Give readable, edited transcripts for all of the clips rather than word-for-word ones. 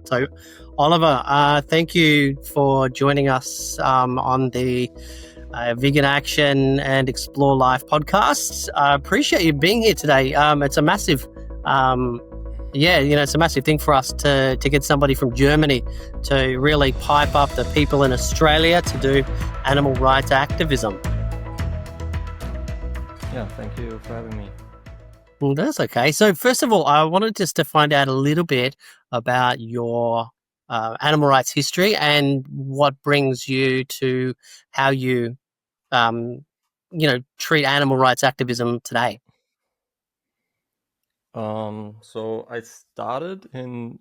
So, Oliver, thank you for joining us on the Vegan Action and Explore Life podcast. I appreciate you being here today. It's a massive, it's a massive thing for us to get somebody from Germany to really pipe up the people in Australia to do animal rights activism. Yeah, thank you for having me. Well, that's okay. So first of all, I wanted just to find out a little bit about your animal rights history and what brings you to how you, treat animal rights activism today. So I started in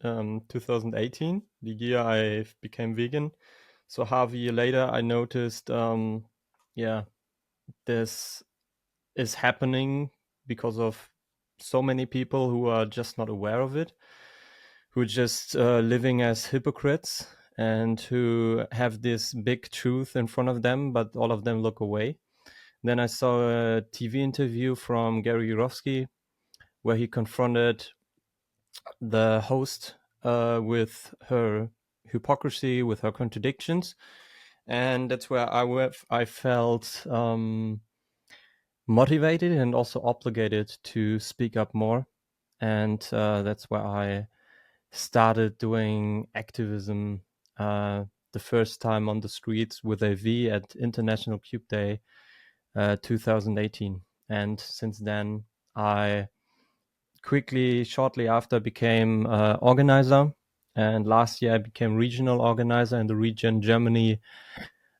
2018, the year I became vegan. So half a year later, I noticed, this is happening because of so many people who are just not aware of it, who are just living as hypocrites and who have this big truth in front of them, but all of them look away. Then I saw a TV interview from Gary Yourofsky where he confronted the host with her hypocrisy, with her contradictions. And that's where I felt motivated and also obligated to speak up more. And that's where I started doing activism the first time on the streets with AV at International Cube Day 2018. And since then, I shortly after, became organizer. And last year, I became regional organizer in the region Germany,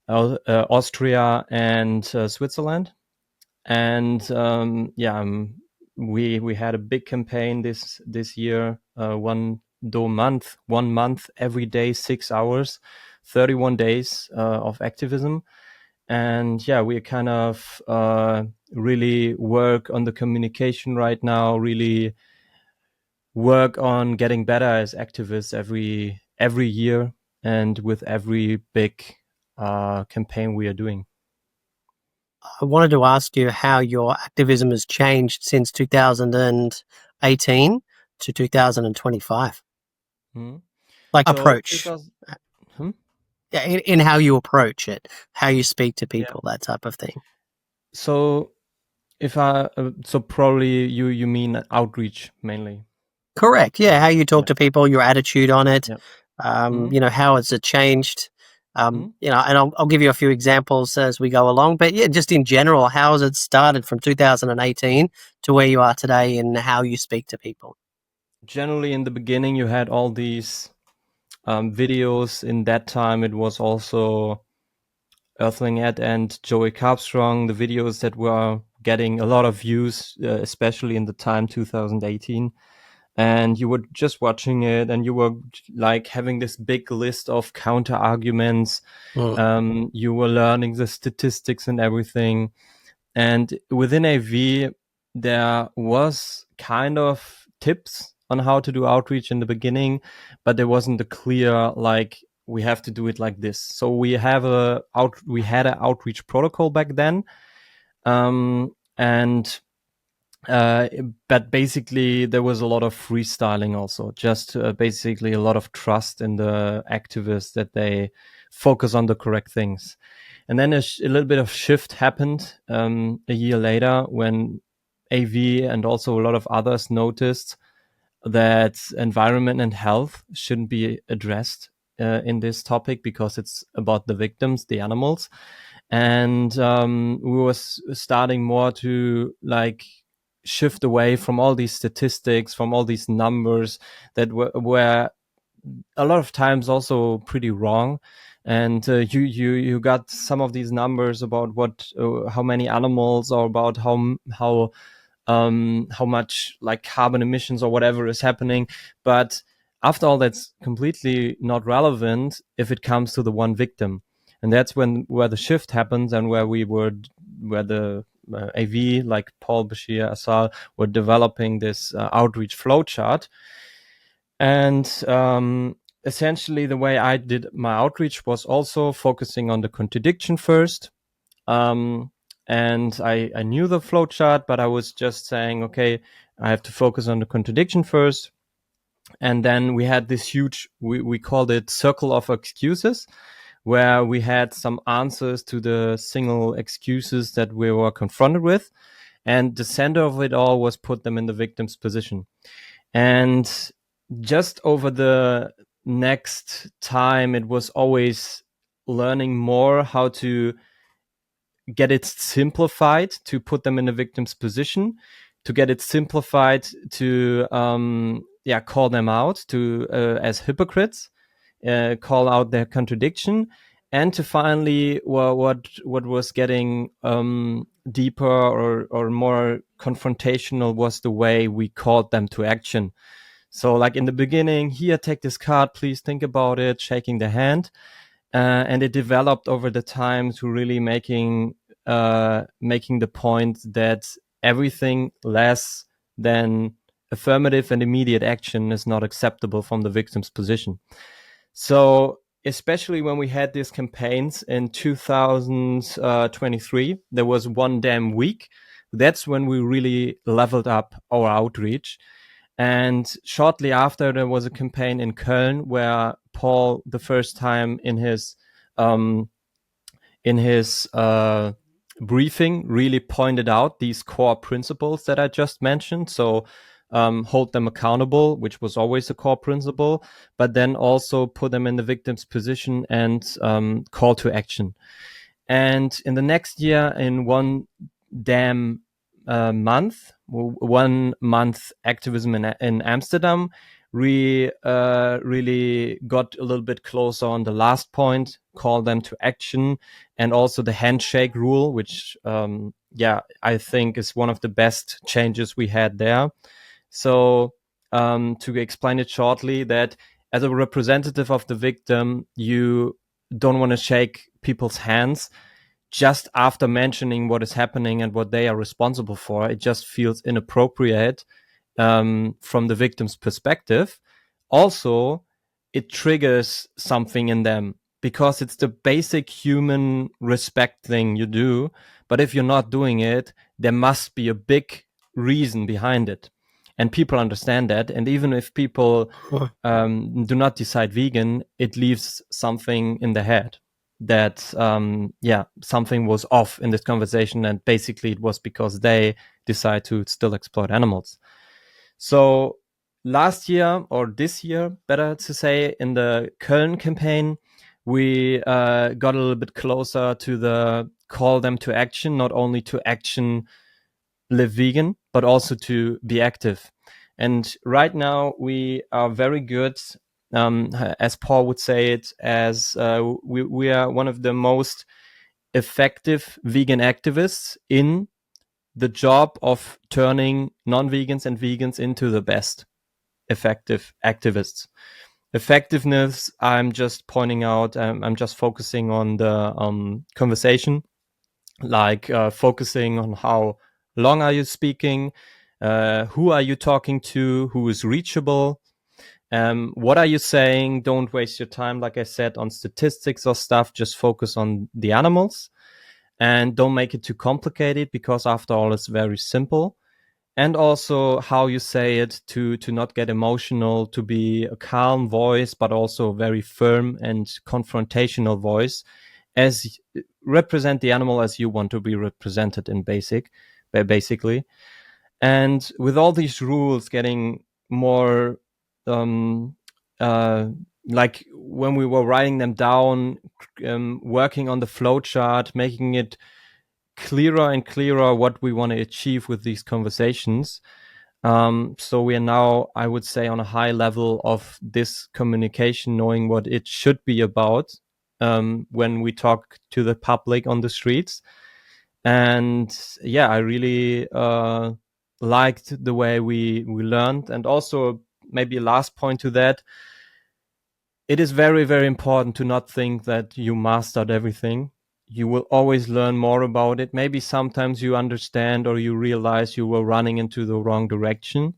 Austria, and Switzerland. And we had a big campaign this year. 1 month every day, 6 hours, 31 days of activism. And we kind of really work on the communication right now, really work on getting better as activists every year and with every big campaign we are doing. I wanted to ask you how your activism has changed since 2018 to 2025. Like, approach. Yeah, in how you approach it, how you speak to people, that type of thing. So probably you mean outreach mainly. Correct. Yeah, how you talk to people, your attitude on it. How has it changed? And I'll give you a few examples as we go along. But yeah, just in general, how has it started from 2018 to where you are today and how you speak to people? Generally, in the beginning, you had all these videos. In that time, it was also Earthling Ed and Joey Carbstrong, the videos that were getting a lot of views, especially in the time 2018. And you were just watching it and you were like having this big list of counter arguments. You were learning the statistics and everything. And within AV, there was kind of tips on how to do outreach in the beginning, but there wasn't a clear, like, we have to do it like this. So we had an outreach protocol back then. But basically there was a lot of freestyling also, just basically a lot of trust in the activists that they focus on the correct things. And then a little bit of shift happened a year later when AV and also a lot of others noticed that environment and health shouldn't be addressed in this topic because it's about the victims, the animals. And we were starting more to like shift away from all these statistics, from all these numbers that were a lot of times also pretty wrong. And you got some of these numbers about how many animals, or about how much like carbon emissions or whatever is happening. But after all, that's completely not relevant if it comes to the one victim. And that's where the shift happens, and where the AV, like Paul, Bashir, Asal, were developing this outreach flowchart. And essentially the way I did my outreach was also focusing on the contradiction first. And I knew the flowchart, but I was just saying, okay, I have to focus on the contradiction first. And then we had this huge, we called it circle of excuses, where we had some answers to the single excuses that we were confronted with. And the center of it all was put them in the victim's position. And just over the next time, it was always learning more how to get it simplified to put them in a victim's position, to get it simplified to call them out to as hypocrites, call out their contradiction, and to finally what was getting deeper or more confrontational was the way we called them to action. So like in the beginning, here, take this card, please think about it, shaking the hand. And it developed over the time to really making the point that everything less than affirmative and immediate action is not acceptable from the victim's position. So especially when we had these campaigns in 2023, there was one damn week. That's when we really leveled up our outreach. And shortly after, there was a campaign in Köln where Paul, the first time in his briefing, really pointed out these core principles that I just mentioned. So hold them accountable, which was always a core principle, but then also put them in the victim's position and call to action. And in the next year, in one damn month, 1 month activism in Amsterdam, we really got a little bit closer on the last point, call them to action, and also the handshake rule, which I think is one of the best changes we had there. So to explain it shortly, that as a representative of the victim, you don't want to shake people's hands just after mentioning what is happening and what they are responsible for. It just feels inappropriate from the victim's perspective. Also, it triggers something in them because it's the basic human respect thing you do. But if you're not doing it, there must be a big reason behind it. And people understand that. And even if people do not decide vegan, it leaves something in the head that something was off in this conversation, and basically it was because they decide to still exploit animals. So last year, or this year, better to say, in the Köln campaign, we got a little bit closer to the call them to action, not only to action, live vegan, but also to be active. And right now we are very good, as Paul would say it, as we are one of the most effective vegan activists in the job of turning non-vegans and vegans into the best effective activists. Effectiveness, I'm just pointing out, I'm just focusing on the conversation, like focusing on how long are you speaking, who are you talking to, who is reachable, what are you saying. Don't waste your time, like I said, on statistics or stuff. Just focus on the animals and don't make it too complicated, because after all, it's very simple. And also how you say it, to not get emotional, to be a calm voice, but also a very firm and confrontational voice, as represent the animal as you want to be represented in basically. And with all these rules getting more like when we were writing them down, working on the flowchart, making it clearer and clearer what we want to achieve with these conversations. So we are now, I would say, on a high level of this communication, knowing what it should be about when we talk to the public on the streets. And I really liked the way we learned. And also, maybe a last point to that, it is very, very important to not think that you mastered everything. You will always learn more about it. Maybe sometimes you understand or you realize you were running into the wrong direction,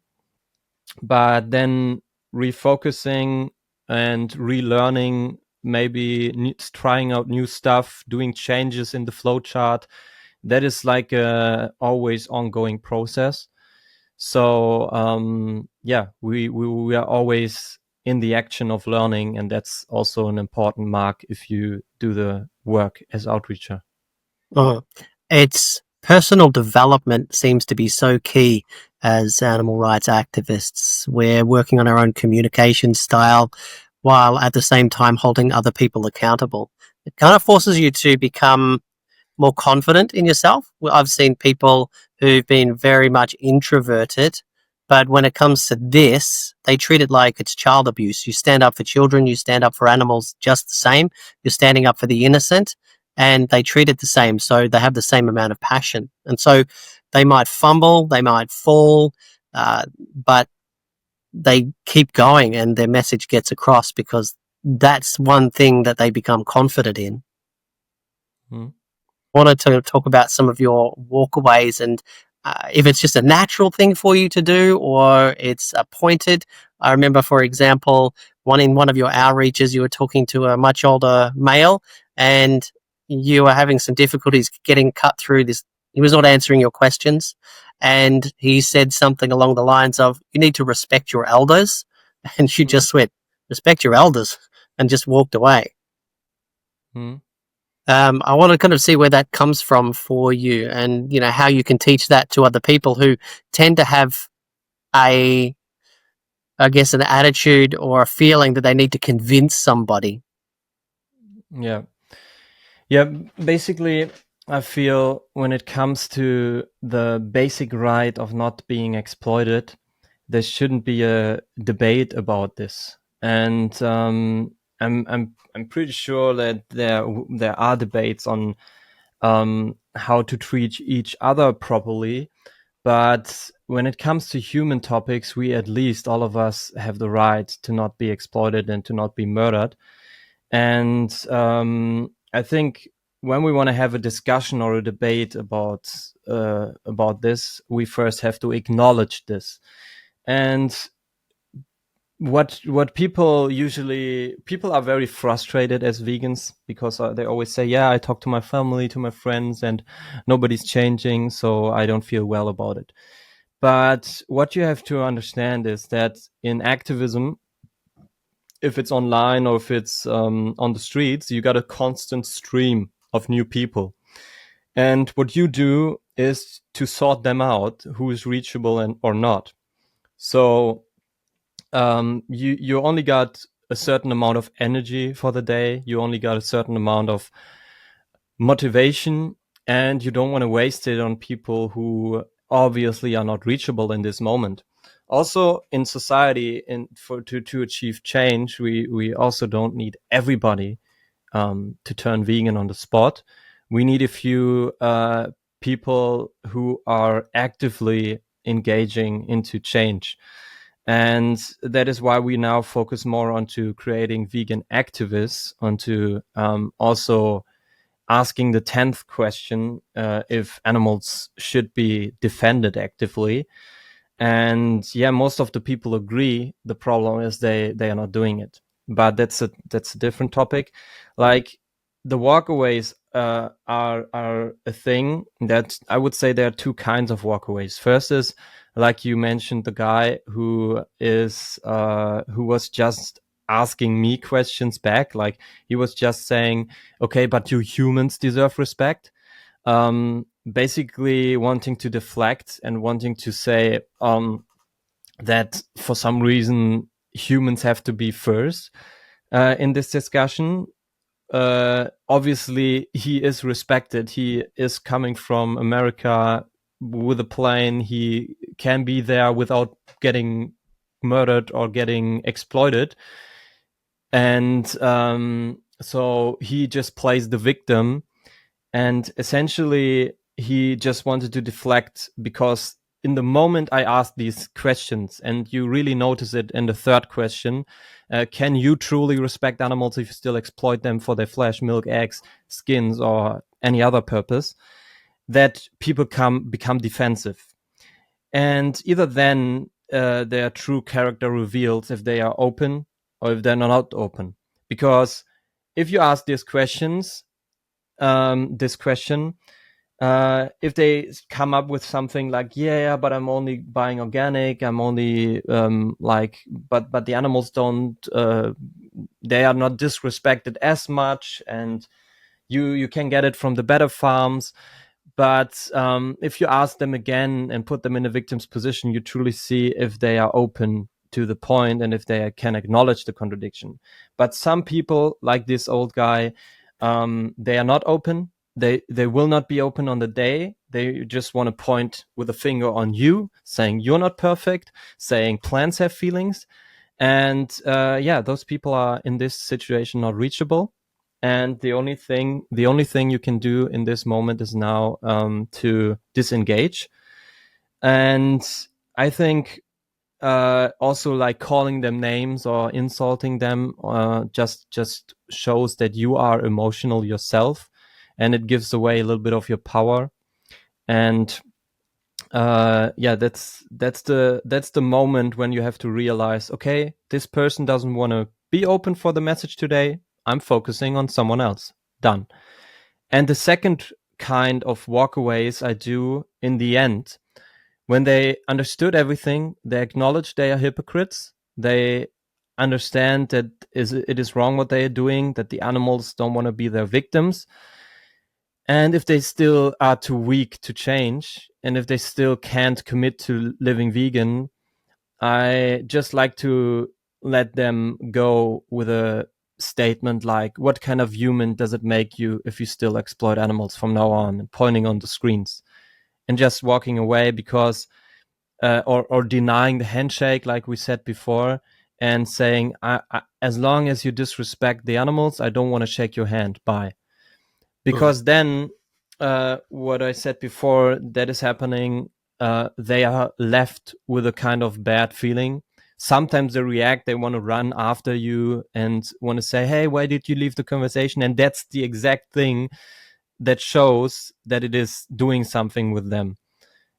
but then refocusing and relearning, maybe trying out new stuff, doing changes in the flowchart, that is like a always ongoing process. So we are always in the action of learning, and that's also an important mark if you do the work as outreacher. It's personal development seems to be so key as animal rights activists. We're working on our own communication style while at the same time holding other people accountable. It kind of forces you to become more confident in yourself. I've seen people who've been very much introverted, but when it comes to this, they treat it like it's child abuse. You stand up for children, you stand up for animals just the same. You're standing up for the innocent, and they treat it the same. So they have the same amount of passion. And so they might fumble, they might fall, but they keep going and their message gets across because that's one thing that they become confident in. Mm. Wanted to talk about some of your walkaways and if it's just a natural thing for you to do or it's appointed. I remember, for example, in one of your outreaches, you were talking to a much older male and you were having some difficulties getting cut through this. He was not answering your questions. And he said something along the lines of, you need to respect your elders. And you just went, respect your elders, and just walked away. Mm. I want to kind of see where that comes from for you and, how you can teach that to other people who tend to have I guess, an attitude or a feeling that they need to convince somebody. Yeah. Yeah. Basically, I feel when it comes to the basic right of not being exploited, there shouldn't be a debate about this. And I'm pretty sure that there are debates on how to treat each other properly. But when it comes to human topics, we at least all of us have the right to not be exploited and to not be murdered. And I think when we want to have a discussion or a debate about this, we first have to acknowledge this. And what people are very frustrated as vegans because they always say, yeah, I talk to my family, to my friends, and nobody's changing, so I don't feel well about it. But what you have to understand is that in activism, if it's online or if it's on the streets, you got a constant stream of new people. And what you do is to sort them out, who is reachable and or not. So you only got a certain amount of energy for the day. You only got a certain amount of motivation, and you don't want to waste it on people who obviously are not reachable in this moment. Also, in society, to achieve change, we also don't need everybody to turn vegan on the spot. We need a few people who are actively engaging into change. And that is why we now focus more onto creating vegan activists, onto also asking the 10th question if animals should be defended actively. And yeah, most of the people agree. The problem is they are not doing it. But that's a different topic. Like the walkaways are a thing that I would say there are two kinds of walkaways. First is, like you mentioned, the guy who was just asking me questions back. Like he was just saying, okay, but you humans deserve respect. Basically wanting to deflect and wanting to say that for some reason humans have to be first in this discussion. Obviously, he is respected. He is coming from America with a plane. He can be there without getting murdered or getting exploited. And so he just plays the victim. And essentially, he just wanted to deflect because in the moment I asked these questions, and you really notice it in the third question, can you truly respect animals if you still exploit them for their flesh, milk, eggs, skins, or any other purpose? That people become defensive. And either then their true character reveals if they are open or if they're not open. Because if you ask these questions, this question, if they come up with something like, yeah, but I'm only buying organic, I'm only but the animals don't, they are not disrespected as much, and you can get it from the better farms. But if you ask them again and put them in a victim's position, you truly see if they are open to the point and if they can acknowledge the contradiction. But some people, like this old guy, they are not open. They will not be open on the day. They just want to point with a finger on you, saying you're not perfect, saying plants have feelings. And those people are in this situation not reachable. And the only thing you can do in this moment is now to disengage. And I think also, like, calling them names or insulting them just shows that you are emotional yourself, and it gives away a little bit of your power. And that's the moment when you have to realize, okay, this person doesn't want to be open for the message today. I'm focusing on someone else. Done. And the second kind of walkaways I do in the end, when they understood everything, they acknowledge they are hypocrites. They understand that it is wrong what they are doing, that the animals don't want to be their victims. And if they still are too weak to change, and if they still can't commit to living vegan, I just like to let them go with a statement like, what kind of human does it make you if you still exploit animals from now on, and pointing on the screens and just walking away, because or denying the handshake, like we said before, and saying, as long as you disrespect the animals, I don't want to shake your hand. Bye. Because then what I said before, that is happening, they are left with a kind of bad feeling. Sometimes they react, they want to run after you and want to say, hey, why did you leave the conversation? And that's the exact thing that shows that it is doing something with them.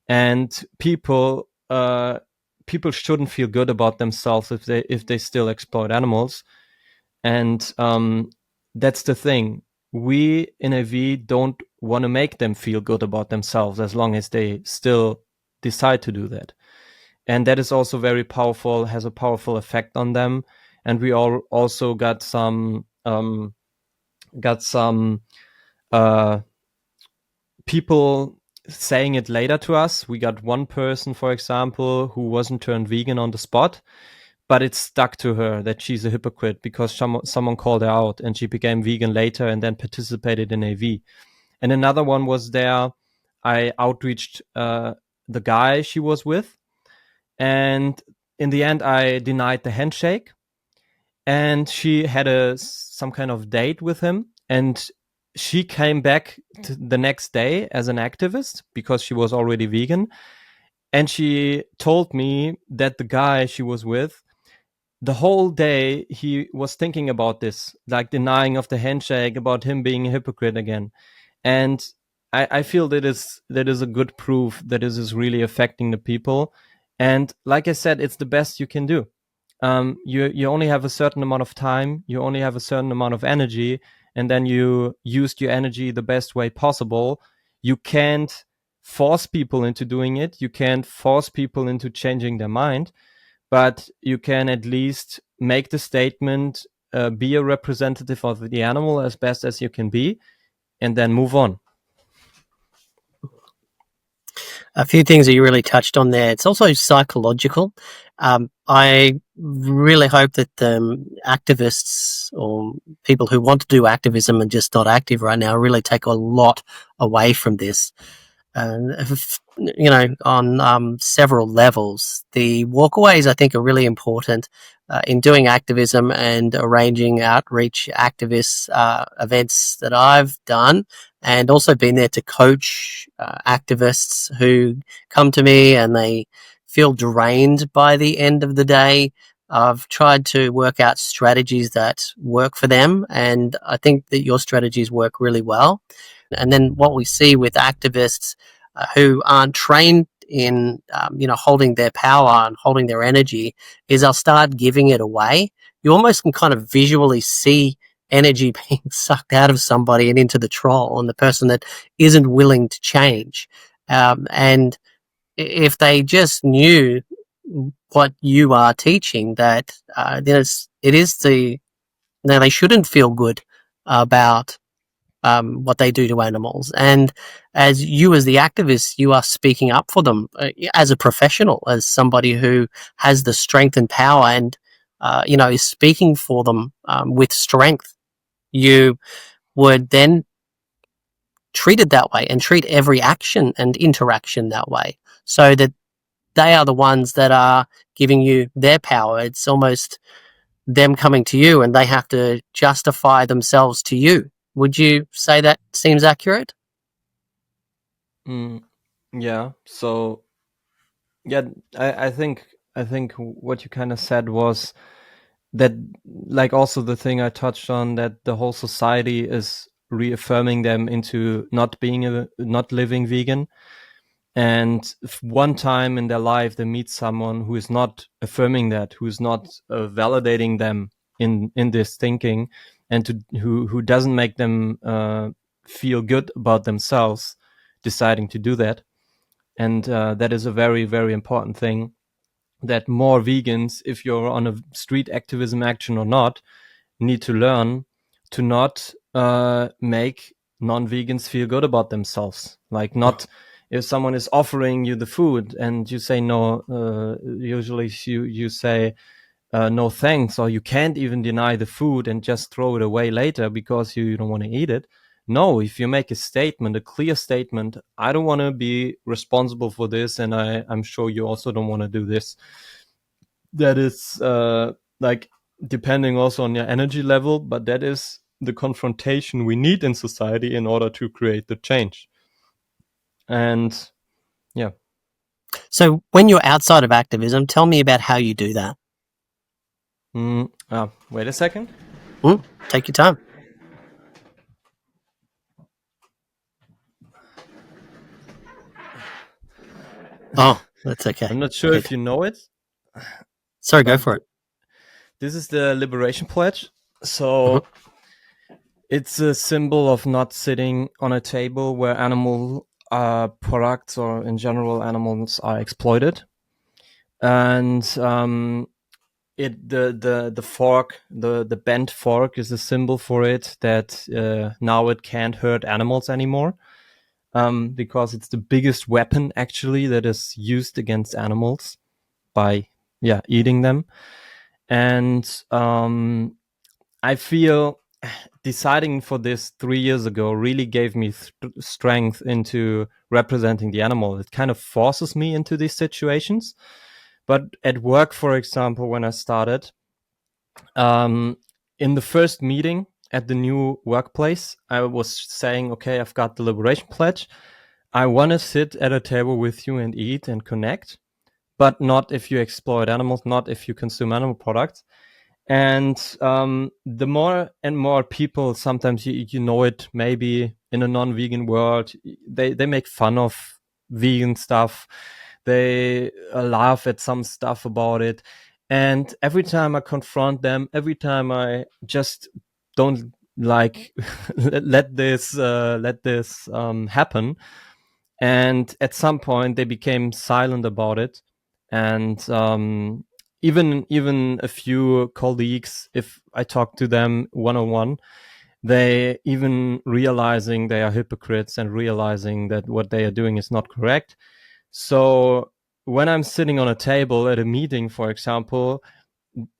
And people shouldn't feel good about themselves if they still exploit animals. And that's the thing. We in AV don't want to make them feel good about themselves, as long as they still decide to do that. And that is also very powerful, has a powerful effect on them. And we all also got some people saying it later to us. We got one person, for example, who wasn't turned vegan on the spot, but it stuck to her that she's a hypocrite because someone called her out, and she became vegan later and then participated in AV. And another one was there. I outreached the guy she was with, and in the end, I denied the handshake. And she had some kind of date with him, and she came back the next day as an activist because she was already vegan. And she told me that the guy she was with, the whole day he was thinking about this, like denying of the handshake, about him being a hypocrite again. And I feel that is a good proof that this is really affecting the people. And like I said, it's the best you can do. You only have a certain amount of time, you only have a certain amount of energy, and then you used your energy the best way possible. You can't force people into doing it. You can't force people into changing their mind, but you can at least make the statement, be a representative of the animal as best as you can be, and then move on. A few things that you really touched on there. It's also psychological. I really hope that activists or people who want to do activism and just not active right now really take a lot away from this. On several levels. The walkaways, I think, are really important in doing activism and arranging outreach activist events that I've done, and also been there to coach activists who come to me and they feel drained by the end of the day. I've tried to work out strategies that work for them, and I think that your strategies work really well. And then what we see with activists who aren't trained in, holding their power and holding their energy is they'll start giving it away. You almost can kind of visually see energy being sucked out of somebody and into the troll, and the person that isn't willing to change. And if they just knew what you are teaching, that it is the now they shouldn't feel good about what they do to animals. And as you, as the activist, you are speaking up for them as a professional, as somebody who has the strength and power, and is speaking for them with strength. You would then treat it that way and treat every action and interaction that way, so that they are the ones that are giving you their power. It's almost them coming to you and they have to justify themselves to you. Would you say that seems accurate? Yeah. So, yeah, I think what you kind of said was that, like, also the thing I touched on, that the whole society is reaffirming them into not living vegan. And if one time in their life they meet someone who is not affirming that, who is not validating them in this thinking, and who doesn't make them feel good about themselves deciding to do that. And that is a very, very important thing, that more vegans, if you're on a street activism action or not, need to learn to not make non-vegans feel good about themselves. Like, not if someone is offering you the food and you say no, usually you say no thanks, or you can't even deny the food and just throw it away later because you don't want to eat it. No, if you make a statement, a clear statement, I don't want to be responsible for this, and I'm sure you also don't want to do this. That is like, depending also on your energy level, but that is the confrontation we need in society in order to create the change. And yeah. So when you're outside of activism, tell me about how you do that. Wait a second. Take your time. Oh, that's okay. I'm not sure if you know it. Sorry, go for it. This is the Liberation Pledge. So it's a symbol of not sitting on a table where animal products, or in general animals, are exploited. And the fork, the bent fork, is a symbol for it, that now it can't hurt animals anymore, because it's the biggest weapon actually that is used against animals, by eating them. And I feel deciding for this 3 years ago really gave me strength into representing the animal. It kind of forces me into these situations. But at work, for example, when I started, in the first meeting at the new workplace, I was saying, okay, I've got the Liberation Pledge. I want to sit at a table with you and eat and connect, but not if you exploit animals, not if you consume animal products. And the more and more people, sometimes you know it, maybe in a non-vegan world, they make fun of vegan stuff. They laugh at some stuff about it. And every time I confront them, every time I just don't like let this happen. And at some point they became silent about it. And even a few colleagues, if I talk to them one-on-one, they even realizing they are hypocrites and realizing that what they are doing is not correct. So when I'm sitting on a table at a meeting, for example,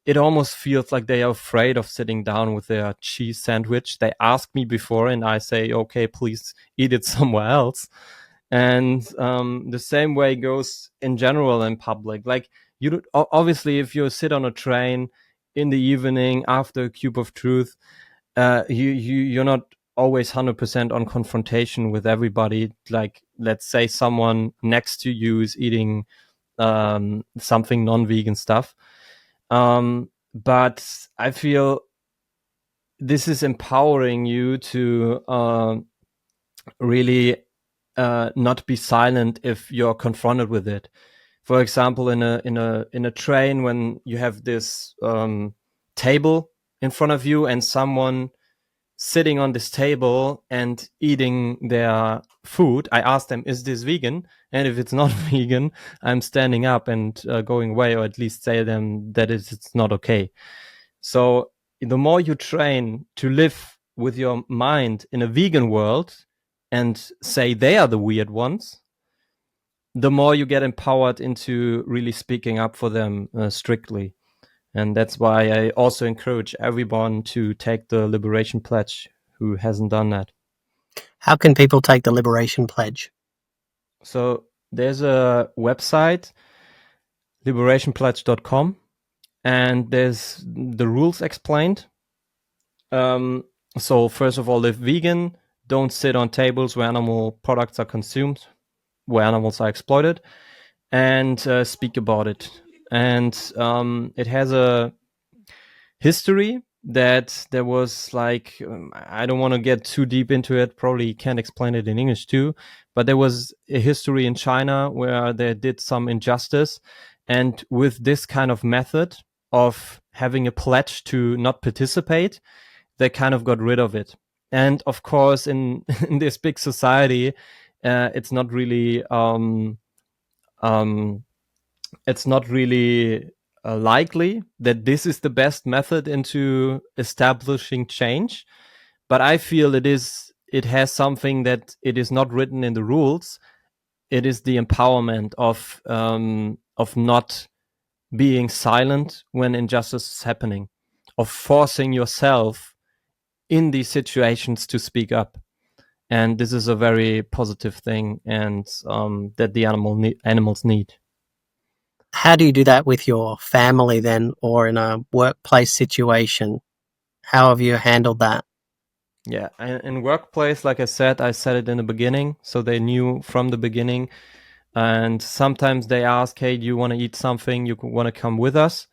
it almost feels like they are afraid of sitting down with their cheese sandwich. They ask me before and I say, okay, please eat it somewhere else. And the same way goes in general in public. Like, you obviously, if you sit on a train in the evening after a cube of truth, you're not always 100% on confrontation with everybody. Like, let's say someone next to you is eating something non-vegan stuff. But I feel this is empowering you to really not be silent if you're confronted with it. For example, in a train, when you have this table in front of you and someone sitting on this table and eating their food, I ask them, is this vegan? And if it's not vegan, I'm standing up and going away, or at least say them that it's not okay. So the more you train to live with your mind in a vegan world and say they are the weird ones, the more you get empowered into really speaking up for them strictly. And that's why I also encourage everyone to take the Liberation Pledge who hasn't done that. How can people take the Liberation Pledge? So there's a website, liberationpledge.com, and there's the rules explained. So first of all, live vegan, don't sit on tables where animal products are consumed, where animals are exploited, and speak about it. And it has a history that there was like, I don't want to get too deep into it, probably can't explain it in English too, but there was a history in China where they did some injustice. And with this kind of method of having a pledge to not participate, they kind of got rid of it. And of course, in this big society, it's not really likely that this is the best method into establishing change. But I feel it has something that it is not written in the rules. It is the empowerment of not being silent when injustice is happening, of forcing yourself in these situations to speak up. And this is a very positive thing, and that the animals need. How do you do that with your family then, or in a workplace situation? How have you handled that? Yeah, in workplace, like I said it in the beginning, so they knew from the beginning. And sometimes they ask, hey, do you want to eat something? You want to come with us?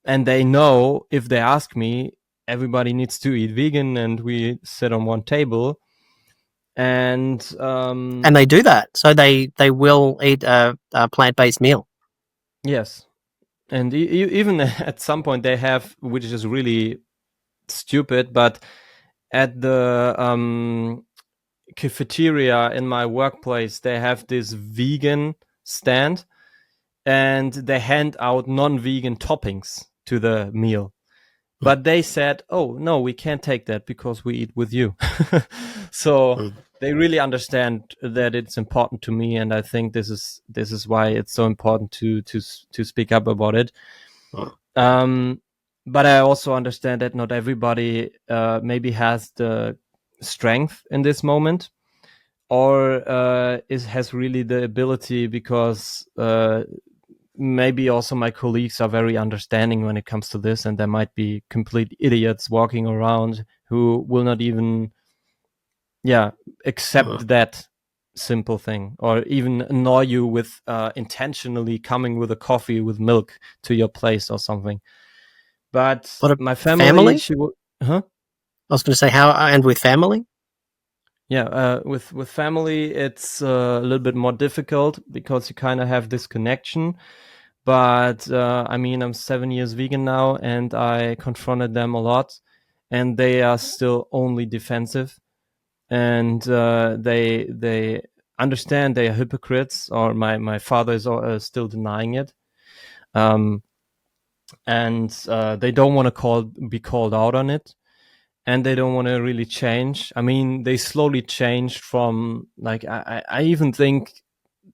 And they know if they ask me, everybody needs to eat vegan, and we sit on one table. And they do that, so they will eat a plant-based meal. Yes, and even at some point they have, which is really stupid, but at the cafeteria in my workplace, they have this vegan stand, and they hand out non-vegan toppings to the meal. But they said, oh, no, we can't take that because we eat with you. So they really understand that it's important to me. And I think this is why it's so important to speak up about it. But I also understand that not everybody maybe has the strength in this moment, or has really the ability, because maybe also my colleagues are very understanding when it comes to this, and there might be complete idiots walking around who will not even accept that simple thing, or even annoy you with intentionally coming with a coffee with milk to your place or something. But my family? I was going to say, how, and with family? Yeah, with family, it's a little bit more difficult because you kind of have this connection. But I mean, I'm 7 years vegan now, and I confronted them a lot, and they are still only defensive, and they understand they are hypocrites, or my father is still denying it, and they don't want to be called out on it. And they don't want to really change. I mean, they slowly changed from, like, I even think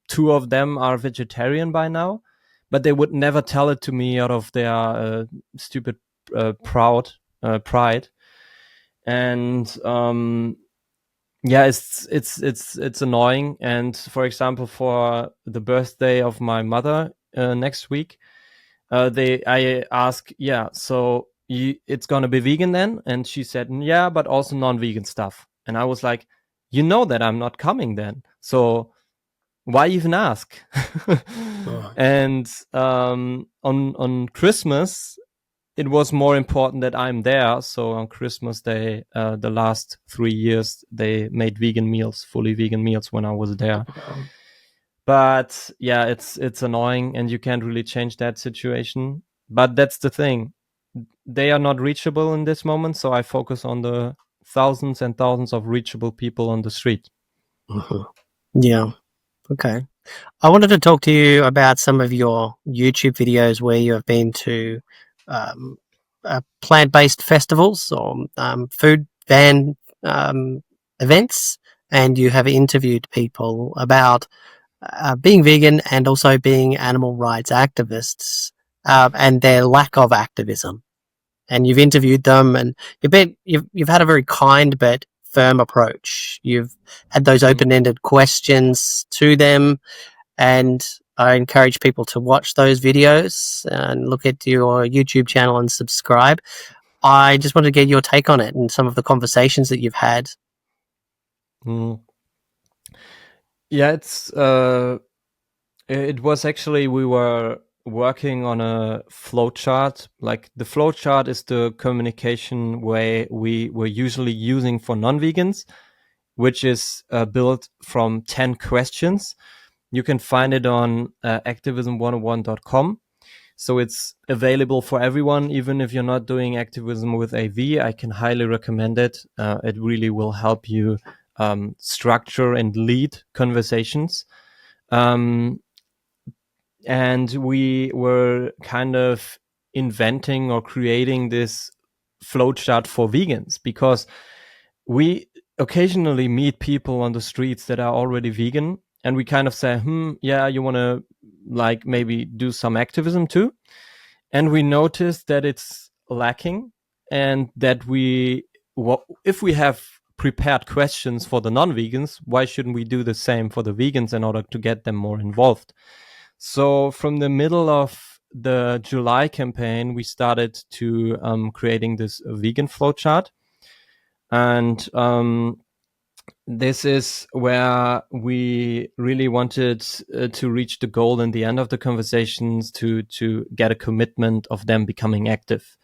2 of them are vegetarian by now, but they would never tell it to me out of their stupid pride. And it's annoying. And for example, for the birthday of my mother next week, I ask, so it's gonna be vegan then? And she said, yeah, but also non-vegan stuff. And I was like, you know that I'm not coming then, so why even ask? And on Christmas, it was more important that I'm there. So on Christmas Day, the last 3 years, they made fully vegan meals when I was there. But yeah, it's annoying, and you can't really change that situation. But that's the thing. they are not reachable in this moment. So I focus on the thousands and thousands of reachable people on the street. Mm-hmm. Yeah. Okay. I wanted to talk to you about some of your YouTube videos where you have been to um, plant-based festivals or food van events, and you have interviewed people about being vegan and also being animal rights activists and their lack of activism. And you've interviewed them, and you've had a very kind but firm approach. You've had those open-ended questions to them, and I encourage people to watch those videos and look at your YouTube channel and subscribe. I just wanted to get your take on it and some of the conversations that you've had. Yeah, it was actually, we were working on a flowchart. Like, the flowchart is the communication way we were usually using for non-vegans, which is built from 10 questions. You can find it on activism101.com. So it's available for everyone, even if you're not doing activism with AV. I can highly recommend it. It really will help you structure and lead conversations. And we were kind of inventing or creating this flowchart for vegans, because we occasionally meet people on the streets that are already vegan, and we kind of say, yeah, you want to like maybe do some activism too? And we noticed that it's lacking, and that if we have prepared questions for the non-vegans, why shouldn't we do the same for the vegans in order to get them more involved? So from the middle of the July campaign, we started to creating this vegan flowchart. And this is where we really wanted to reach the goal in the end of the conversations, to get a commitment of them becoming active.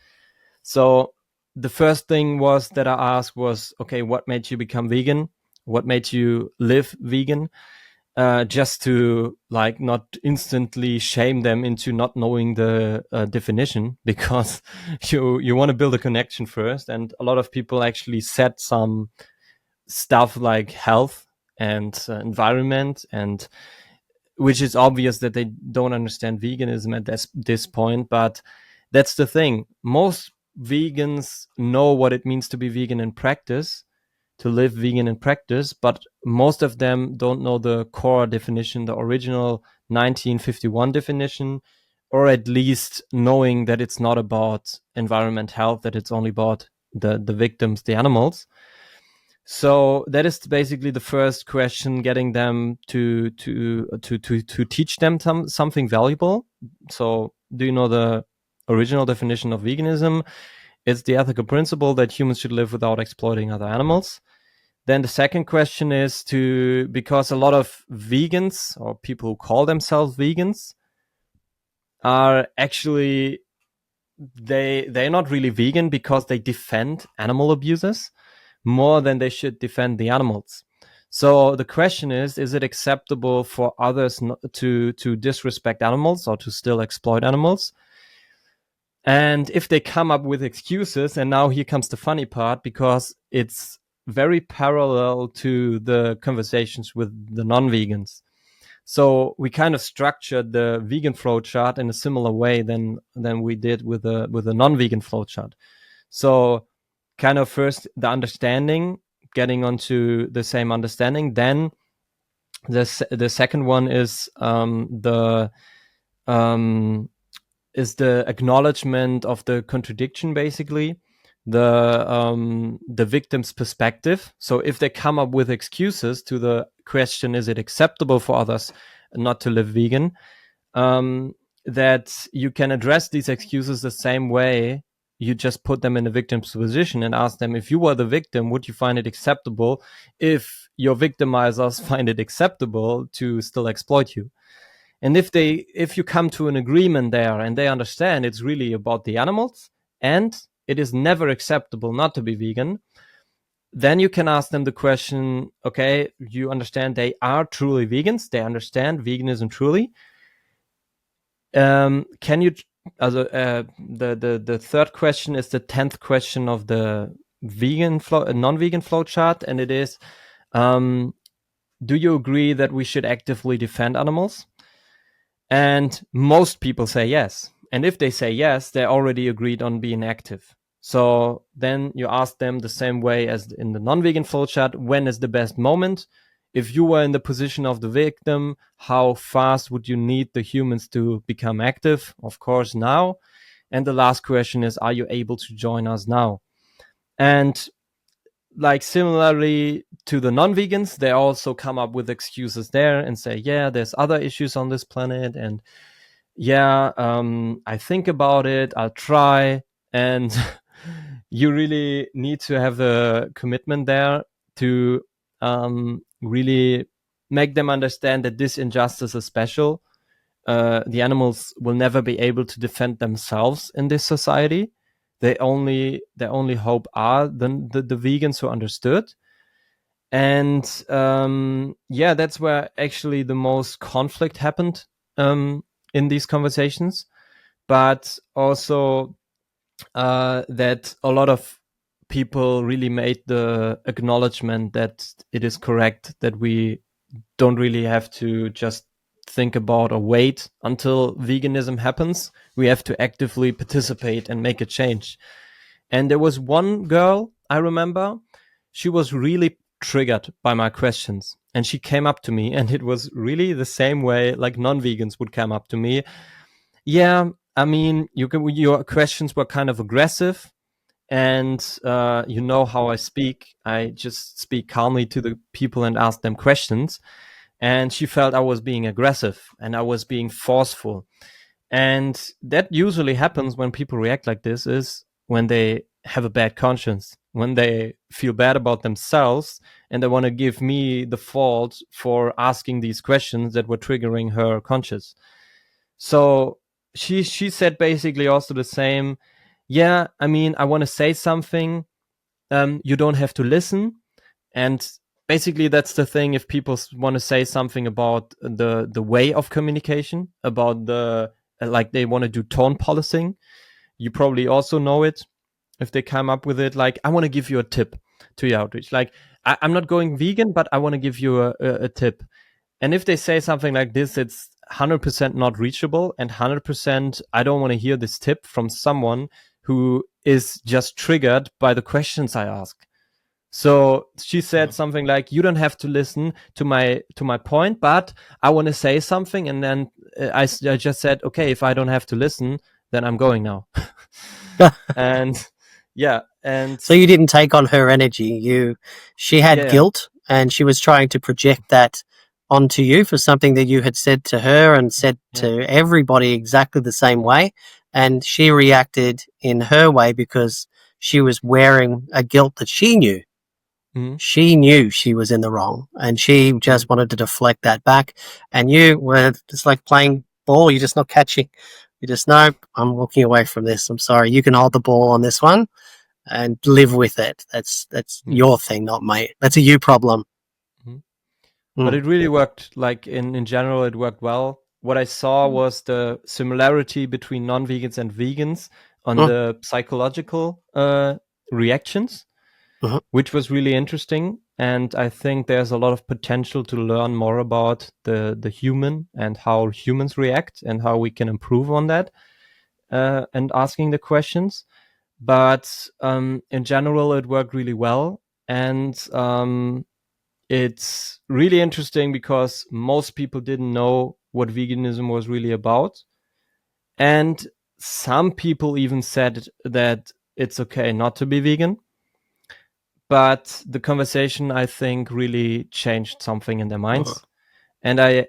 So the first thing was that I asked was, okay, what made you become vegan? What made you live vegan? Just to like not instantly shame them into not knowing the definition, because you want to build a connection first. And a lot of people actually said some stuff like health and environment, and which is obvious that they don't understand veganism at this point. But that's the thing. Most vegans know what it means to be vegan in practice, to live vegan in practice, but most of them don't know the core definition, the original 1951 definition, or at least knowing that it's not about environment health, that it's only about the victims, the animals. So that is basically the first question, getting them to teach them something valuable. So, do you know the original definition of veganism? It's the ethical principle that humans should live without exploiting other animals. Then the second question is because a lot of vegans, or people who call themselves vegans, are actually, they're not really vegan because they defend animal abusers more than they should defend the animals. So the question is it acceptable for others to disrespect animals or to still exploit animals? And if they come up with excuses, and now here comes the funny part, because it's very parallel to the conversations with the non-vegans. So we kind of structured the vegan flowchart in a similar way than we did with the non-vegan flowchart. So kind of first the understanding, getting onto the same understanding. Then the second one is the acknowledgement of the contradiction, basically the victim's perspective. So if they come up with excuses to the question, is it acceptable for others not to live vegan, that you can address these excuses the same way. You just put them in the victim's position and ask them, if you were the victim, would you find it acceptable if your victimizers find it acceptable to still exploit you? And if you come to an agreement there and they understand it's really about the animals and it is never acceptable not to be vegan, then you can ask them the question, okay, you understand they are truly vegans, they understand veganism truly. Can you the third question is the 10th question of the non-vegan flowchart, and it is, do you agree that we should actively defend animals? And most people say yes. And if they say yes, they already agreed on being active. So then you ask them the same way as in the non-vegan flowchart, when is the best moment? If you were in the position of the victim, how fast would you need the humans to become active? Of course, now. And the last question is, are you able to join us now? And like similarly to the non-vegans, they also come up with excuses there and say, yeah, there's other issues on this planet, and yeah, I think about it, I'll try. And you really need to have the commitment there to really make them understand that this injustice is special. The animals will never be able to defend themselves in this society. Their only hope are the vegans who understood. And yeah, that's where actually the most conflict happened in these conversations. But also that a lot of people really made the acknowledgement that it is correct that we don't really have to just think about or wait until veganism happens. We have to actively participate and make a change. And there was one girl I remember, she was really triggered by my questions, and she came up to me, and it was really the same way like non-vegans would come up to me. Yeah, I mean, your questions were kind of aggressive, and you know how I speak. I just speak calmly to the people and ask them questions. And she felt I was being aggressive and I was being forceful. And that usually happens when people react like this, is when they have a bad conscience, when they feel bad about themselves, and they want to give me the fault for asking these questions that were triggering her conscience. So she said basically also the same. Yeah, I mean, I want to say something. You don't have to listen. And basically that's the thing. If people want to say something about the way of communication, about the like they want to do tone policing, you probably also know it. If they come up with it like, I want to give you a tip to your outreach, like I'm not going vegan, but I want to give you a tip. And if they say something like this, it's 100% not reachable, and 100% I don't want to hear this tip from someone who is just triggered by the questions I ask. So she said something like, you don't have to listen to my point, but I want to say something. And then I just said, okay, if I don't have to listen, then I'm going now. And yeah. And so you didn't take on her energy. She had guilt, and she was trying to project that onto you for something that you had said to her and said to everybody exactly the same way. And she reacted in her way because she was wearing a guilt that she knew. She knew she was in the wrong, and she just wanted to deflect that back. And you were just like playing ball. You're just not catching. You just know, I'm walking away from this. I'm sorry. You can hold the ball on this one and live with it. That's your thing, not mine. That's a you problem. But it really worked. Like in general, it worked well. What I saw was the similarity between non-vegans and vegans on the psychological reactions, which was really interesting. And I think there's a lot of potential to learn more about the human and how humans react and how we can improve on that, and asking the questions. But in general, it worked really well. And it's really interesting because most people didn't know what veganism was really about. And some people even said that it's okay not to be vegan. But the conversation, I think, really changed something in their minds. And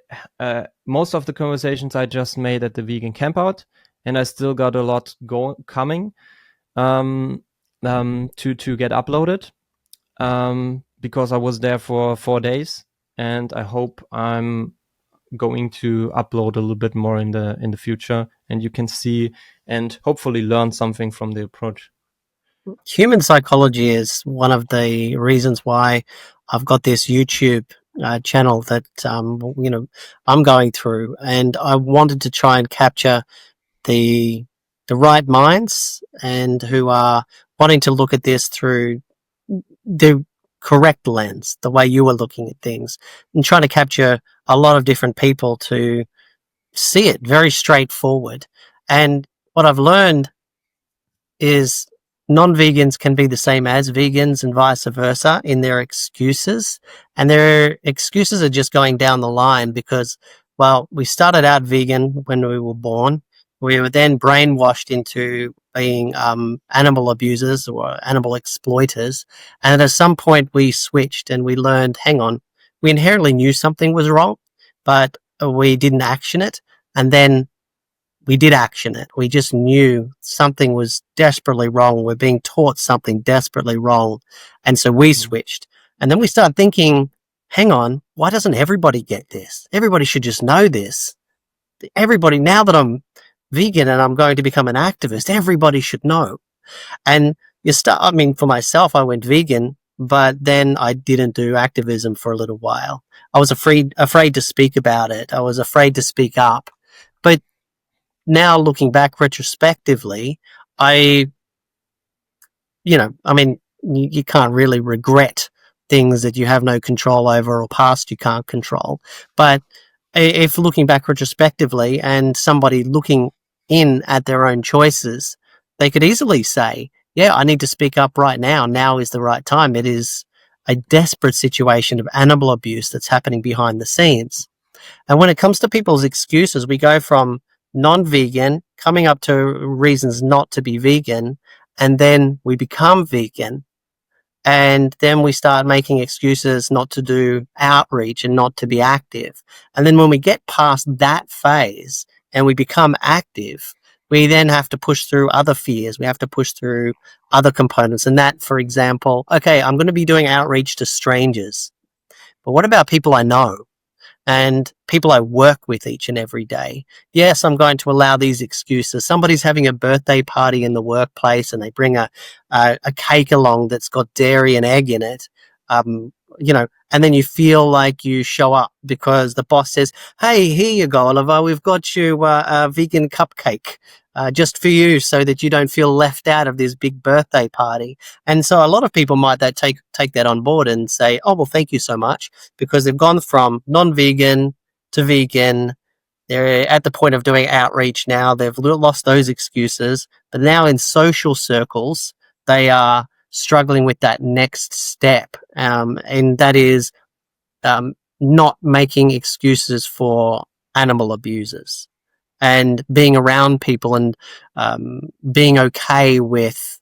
most of the conversations I just made at the vegan campout, and I still got a lot coming to get uploaded, because I was there for 4 days, and I hope I'm going to upload a little bit more in the future, and you can see and hopefully learn something from the approach. Human psychology is one of the reasons why I've got this YouTube channel that I'm going through, and I wanted to try and capture the the right minds and who are wanting to look at this through the correct lens, the way you are looking at things, and trying to capture a lot of different people to see it very straightforward. And what I've learned is non-vegans can be the same as vegans and vice versa in their excuses. And their excuses are just going down the line because, well, we started out vegan when we were born. We were then brainwashed into being animal abusers or animal exploiters. And at some point we switched and we learned, hang on, we inherently knew something was wrong, but we didn't action it. And then we did action it. We just knew something was desperately wrong. We're being taught something desperately wrong. And so we switched. And then we started thinking, hang on, why doesn't everybody get this? Everybody should just know this. Everybody, now that I'm vegan and I'm going to become an activist, everybody should know. And I mean, for myself, I went vegan, but then I didn't do activism for a little while. I was afraid to speak about it. I was afraid to speak up. But now looking back retrospectively, I mean, you can't really regret things that you have no control over or past you can't control. But if looking back retrospectively and somebody looking in at their own choices, they could easily say, yeah, I need to speak up right now. Now is the right time. It is a desperate situation of animal abuse that's happening behind the scenes. And when it comes to people's excuses, we go from non-vegan, coming up to reasons not to be vegan, and then we become vegan, and then we start making excuses not to do outreach and not to be active. And then when we get past that phase and we become active, we then have to push through other fears. We have to push through other components. And that, for example, okay, I'm going to be doing outreach to strangers, but what about people I know? And people I work with each and every day. Yes, I'm going to allow these excuses. Somebody's having a birthday party in the workplace and they bring a cake along that's got dairy and egg in it. And then you feel like you show up because the boss says, hey, here you go, Oliver, we've got you a vegan cupcake just for you so that you don't feel left out of this big birthday party. And so a lot of people might take that on board and say, oh, well, thank you so much, because they've gone from non-vegan to vegan. They're at the point of doing outreach now. They've lost those excuses. But now in social circles, they are struggling with that next step. And that is not making excuses for animal abusers and being around people and being okay with,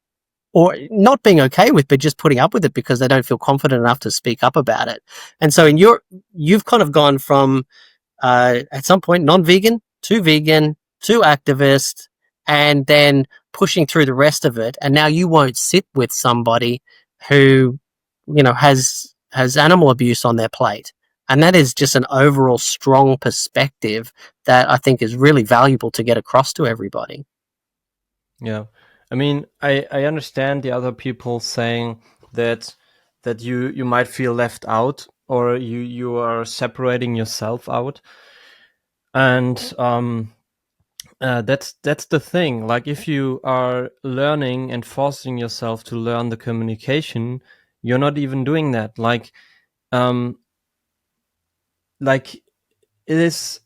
or not being okay with, but just putting up with it because they don't feel confident enough to speak up about it. And so you've kind of gone from at some point non-vegan to activist, and then pushing through the rest of it. And now you won't sit with somebody who, has animal abuse on their plate. And that is just an overall strong perspective that I think is really valuable to get across to everybody. Yeah. I mean, I understand the other people saying that you might feel left out, or you are separating yourself out. And that's the thing. Like, if you are learning and forcing yourself to learn the communication, you're not even doing that. Like it is.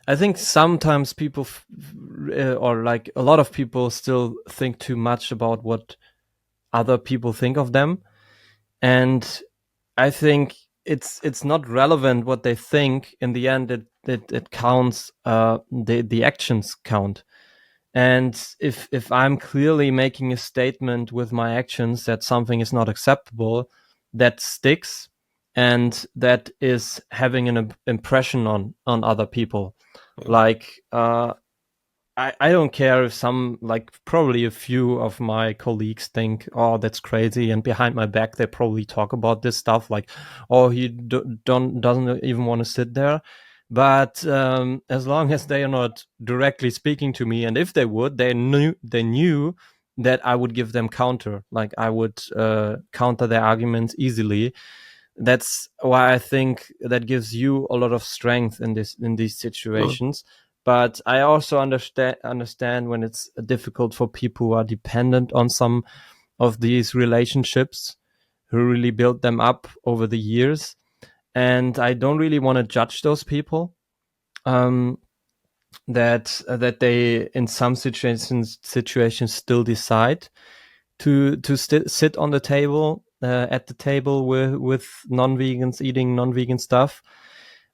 I think sometimes people, or like a lot of people, still think too much about what other people think of them, and I think it's not relevant what they think. In the end, it counts. The actions count. And if I'm clearly making a statement with my actions that something is not acceptable, that sticks, and that is having an impression on other people. Like I don't care if some, like, probably a few of my colleagues think, oh, that's crazy, and behind my back they probably talk about this stuff, like, oh, he doesn't even want to sit there. But as long as they are not directly speaking to me, and if they would, they knew that I would give them counter, like I would counter their arguments easily. That's why I think that gives you a lot of strength in these situations. But I also understand when it's difficult for people who are dependent on some of these relationships, who really build them up over the years. And I don't really want to judge those people. That they in some situations still decide to sit on the table, at the table with non-vegans, eating non-vegan stuff.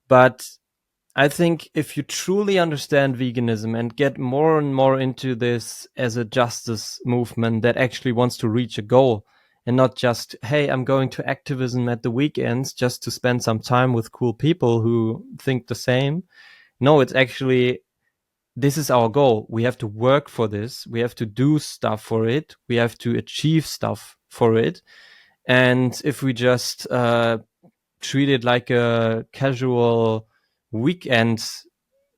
But I think if you truly understand veganism and get more and more into this as a justice movement that actually wants to reach a goal, and not just, hey, I'm going to activism at the weekends just to spend some time with cool people who think the same. No, it's actually, this is our goal. We have to work for this. We have to do stuff for it. We have to achieve stuff for it. And if we just treat it like a casual weekend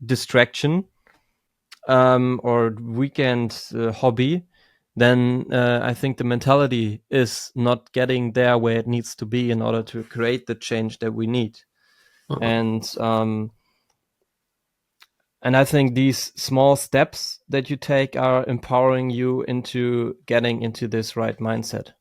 distraction, or weekend hobby, then I think the mentality is not getting there where it needs to be in order to create the change that we need. And I think these small steps that you take are empowering you into getting into this right mindset.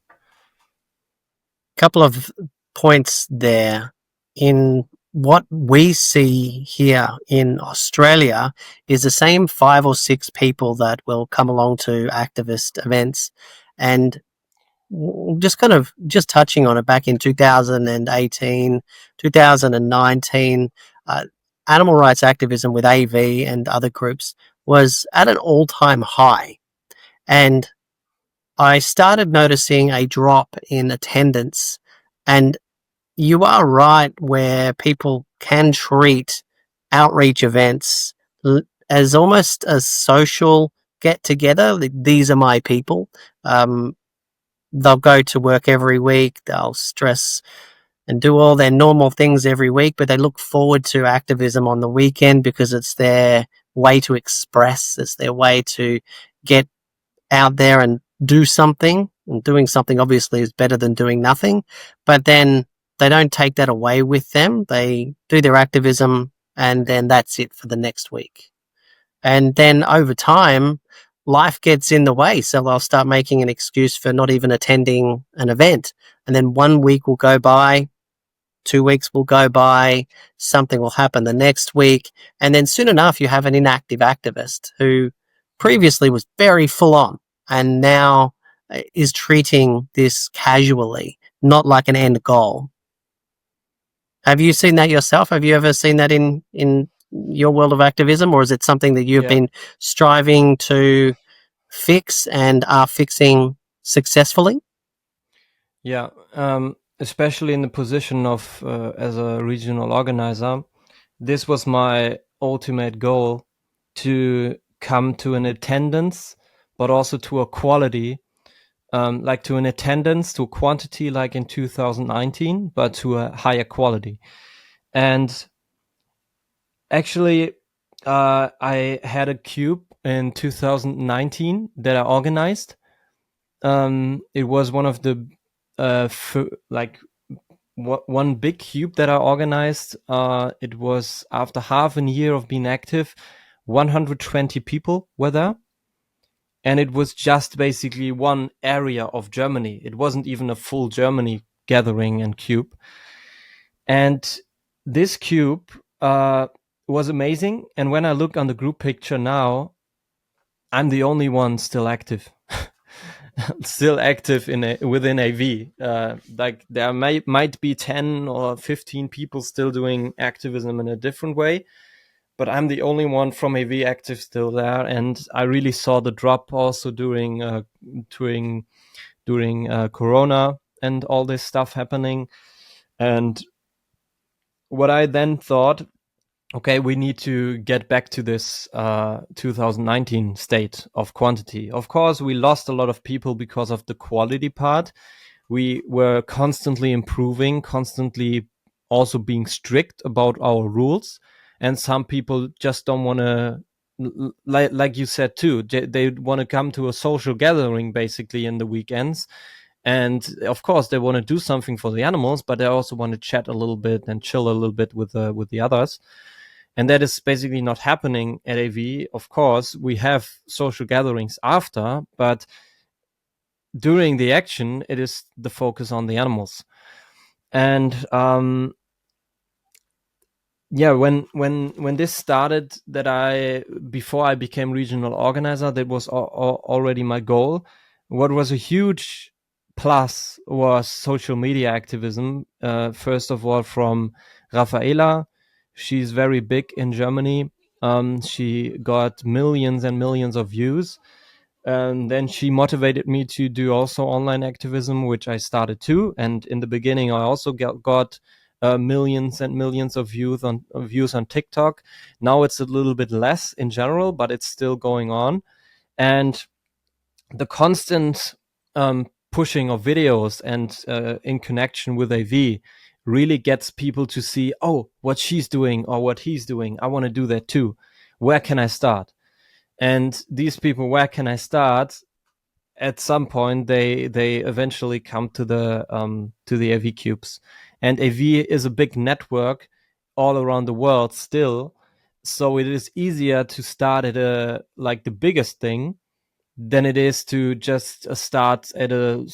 Couple of points there. In what we see here in Australia is the same 5 or 6 people that will come along to activist events, and just touching on it, back in 2018, 2019, animal rights activism with AV and other groups was at an all-time high. And I started noticing a drop in attendance. And you are right, where people can treat outreach events as almost a social get together. These are my people. They'll go to work every week, they'll stress and do all their normal things every week, but they look forward to activism on the weekend because it's their way to express, it's their way to get out there and do something. And doing something obviously is better than doing nothing, but then they don't take that away with them. They do their activism and then that's it for the next week. And then over time, life gets in the way. So they'll start making an excuse for not even attending an event. And then 1 week will go by, 2 weeks will go by, something will happen the next week. And then soon enough, you have an inactive activist who previously was very full on and now is treating this casually, not like an end goal. Have you seen that yourself? Have you ever seen that in your world of activism, or is it something that you've been striving to fix and are fixing successfully? Yeah, especially in the position of as a regional organizer, this was my ultimate goal, to come to an attendance, but also to a quality, like to an attendance, to a quantity like in 2019, but to a higher quality. And actually, I had a cube in 2019 that I organized. It was one of the one big cube that I organized. It was after half a year of being active, 120 people were there. And it was just basically one area of Germany. It wasn't even a full Germany gathering and cube. And this cube was amazing. And when I look on the group picture now, I'm the only one still active. Still active within AV. Like there might be 10 or 15 people still doing activism in a different way, but I'm the only one from AV active still there. And I really saw the drop also during Corona and all this stuff happening. And what I then thought, okay, we need to get back to this 2019 state of quantity. Of course, we lost a lot of people because of the quality part. We were constantly improving, constantly also being strict about our rules. And some people just don't want to, like you said too, they want to come to a social gathering basically in the weekends. And of course, they want to do something for the animals, but they also want to chat a little bit and chill a little bit with the others. And that is basically not happening at AV. Of course, we have social gatherings after, but during the action, it is the focus on the animals. And when this started, before I became regional organizer, that was already my goal. What was a huge plus was social media activism. First of all, from Rafaela. She's very big in Germany. She got millions and millions of views. And then she motivated me to do also online activism, which I started too. And in the beginning, I also got millions and millions of views on TikTok. Now it's a little bit less in general, but it's still going on. And the constant pushing of videos and in connection with AV really gets people to see, oh, what she's doing or what he's doing. I want to do that too. Where can I start? And these people, where can I start? At some point, they eventually come to the AV cubes, and AV is a big network all around the world still. So it is easier to start at the biggest thing than it is to just start at a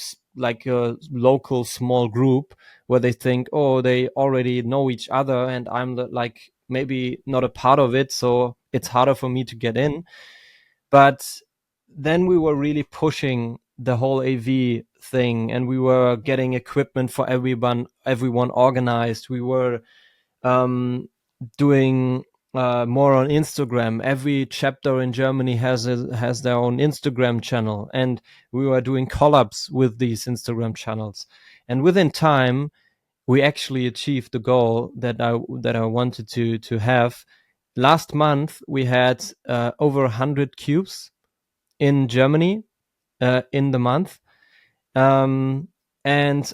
local small group where they think, oh, they already know each other, and I'm maybe not a part of it, so it's harder for me to get in. But then we were really pushing the whole AV thing, and we were getting equipment for everyone organized. We were doing more on Instagram. Every chapter in Germany has their own Instagram channel, and we were doing collabs with these Instagram channels. And within time, we actually achieved the goal that I wanted to have. Last month, we had over 100 cubes in Germany in the month. And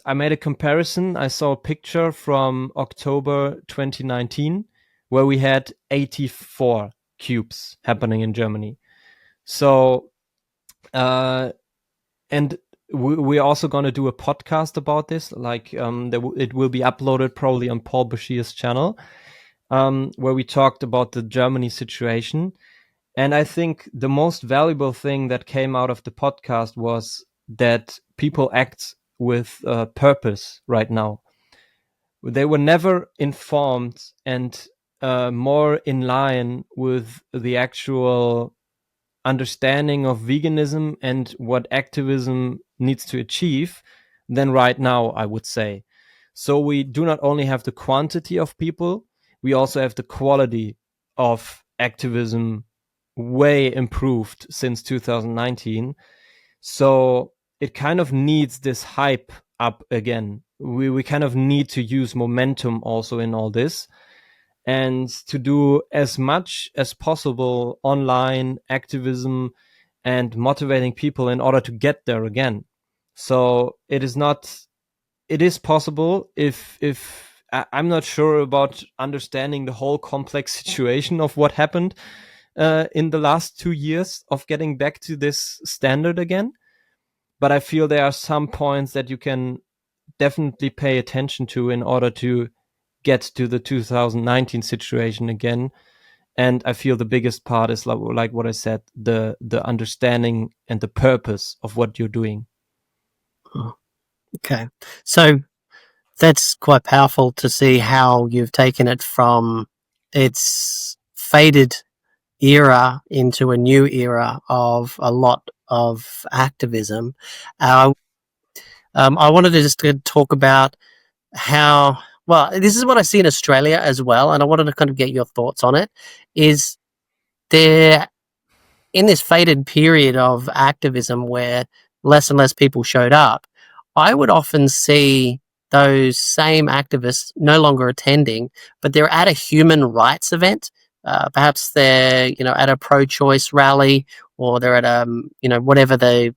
I made a comparison. I saw a picture from October 2019 where we had 84 cubes happening in Germany. So, and we're also going to do a podcast about this. It will be uploaded probably on Paul Bashir's channel, where we talked about the Germany situation. And I think the most valuable thing that came out of the podcast was that people act with purpose right now. They were never informed and more in line with the actual understanding of veganism and what activism needs to achieve than right now, I would say. So we do not only have the quantity of people, we also have the quality of activism way improved since 2019. So it kind of needs this hype up again. We kind of need to use momentum also in all this, and to do as much as possible online activism and motivating people in order to get there again. So it is possible if I'm not sure about understanding the whole complex situation of what happened in the last 2 years of getting back to this standard again. But I feel there are some points that you can definitely pay attention to in order to get to the 2019 situation again. And I feel the biggest part is like what I said, the understanding and the purpose of what you're doing. Okay. So that's quite powerful to see how you've taken it from its faded era into a new era of a lot of activism. I wanted to just talk about how, well, this is what I see in Australia as well, and I wanted to kind of get your thoughts on it. Is there, in this faded period of activism where less and less people showed up, I would often see those same activists no longer attending, but they're at a human rights event. Perhaps they're, at a pro-choice rally, or they're at whatever the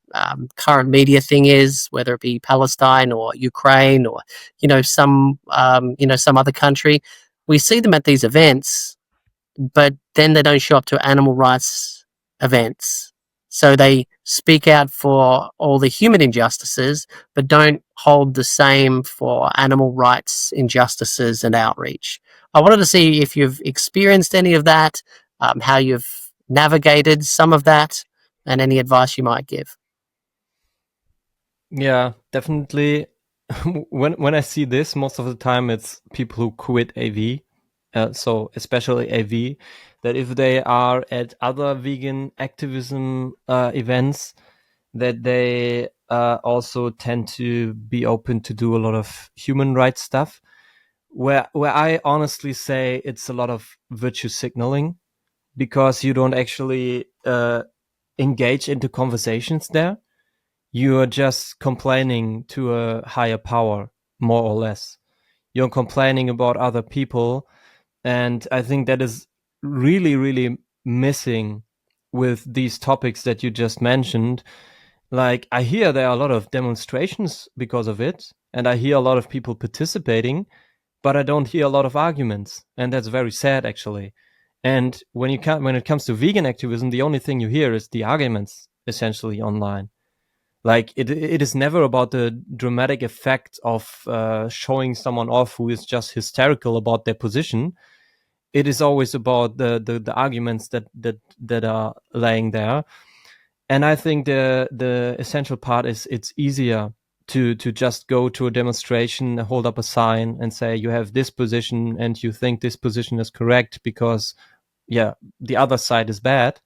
current media thing is, whether it be Palestine or Ukraine or some other country. We see them at these events, but then they don't show up to animal rights events. So they speak out for all the human injustices, but don't hold the same for animal rights injustices and outreach. I wanted to see if you've experienced any of that, how you've navigated some of that, and any advice you might give. Yeah, definitely. When I see this, most of the time it's people who quit AV. So especially AV, that if they are at other vegan activism events, that they also tend to be open to do a lot of human rights stuff. Where I honestly say it's a lot of virtue signaling, because you don't actually engage into conversations there. You are just complaining to a higher power, more or less. You're complaining about other people. And I think that is really, really missing with these topics that you just mentioned. Like, I hear there are a lot of demonstrations because of it, and I hear a lot of people participating, but I don't hear a lot of arguments. And that's very sad, actually. And when it comes to vegan activism, the only thing you hear is the arguments essentially online. Like, it is never about the dramatic effect of showing someone off who is just hysterical about their position. It is always about the arguments that are laying there. And I think the essential part is it's easier to just go to a demonstration, hold up a sign, and say you have this position and you think this position is correct because, yeah, the other side is bad.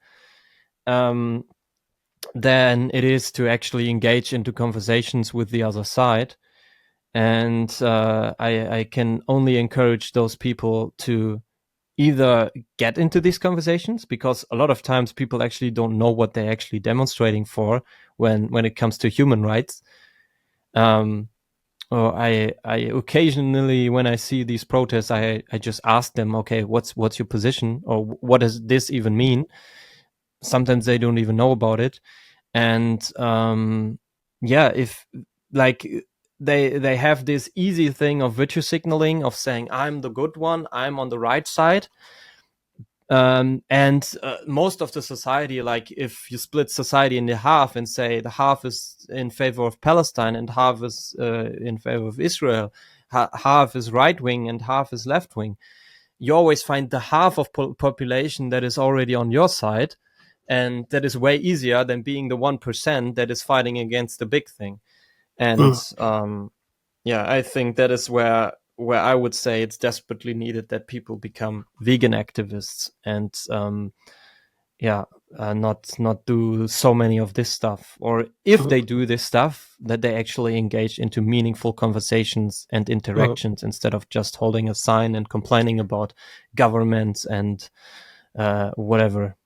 Than it is to actually engage into conversations with the other side. And I can only encourage those people to either get into these conversations, because a lot of times people actually don't know what they're actually demonstrating for when it comes to human rights. Or I occasionally, when I see these protests, I just ask them, okay, what's your position, or what does this even mean? Sometimes they don't even know about it. And yeah, if like they have this easy thing of virtue signaling, of saying I'm the good one, I'm on the right side. And most of the society, like if you split society in half and say the half is in favor of Palestine and half is in favor of Israel, half is right wing and half is left wing, you always find the half of population that is already on your side. And that is way easier than being the 1% that is fighting against the big thing. And yeah, I think that is where I would say it's desperately needed that people become vegan activists and not do so many of this stuff. Or if they do this stuff, that they actually engage into meaningful conversations and interactions instead of just holding a sign and complaining about governments and whatever.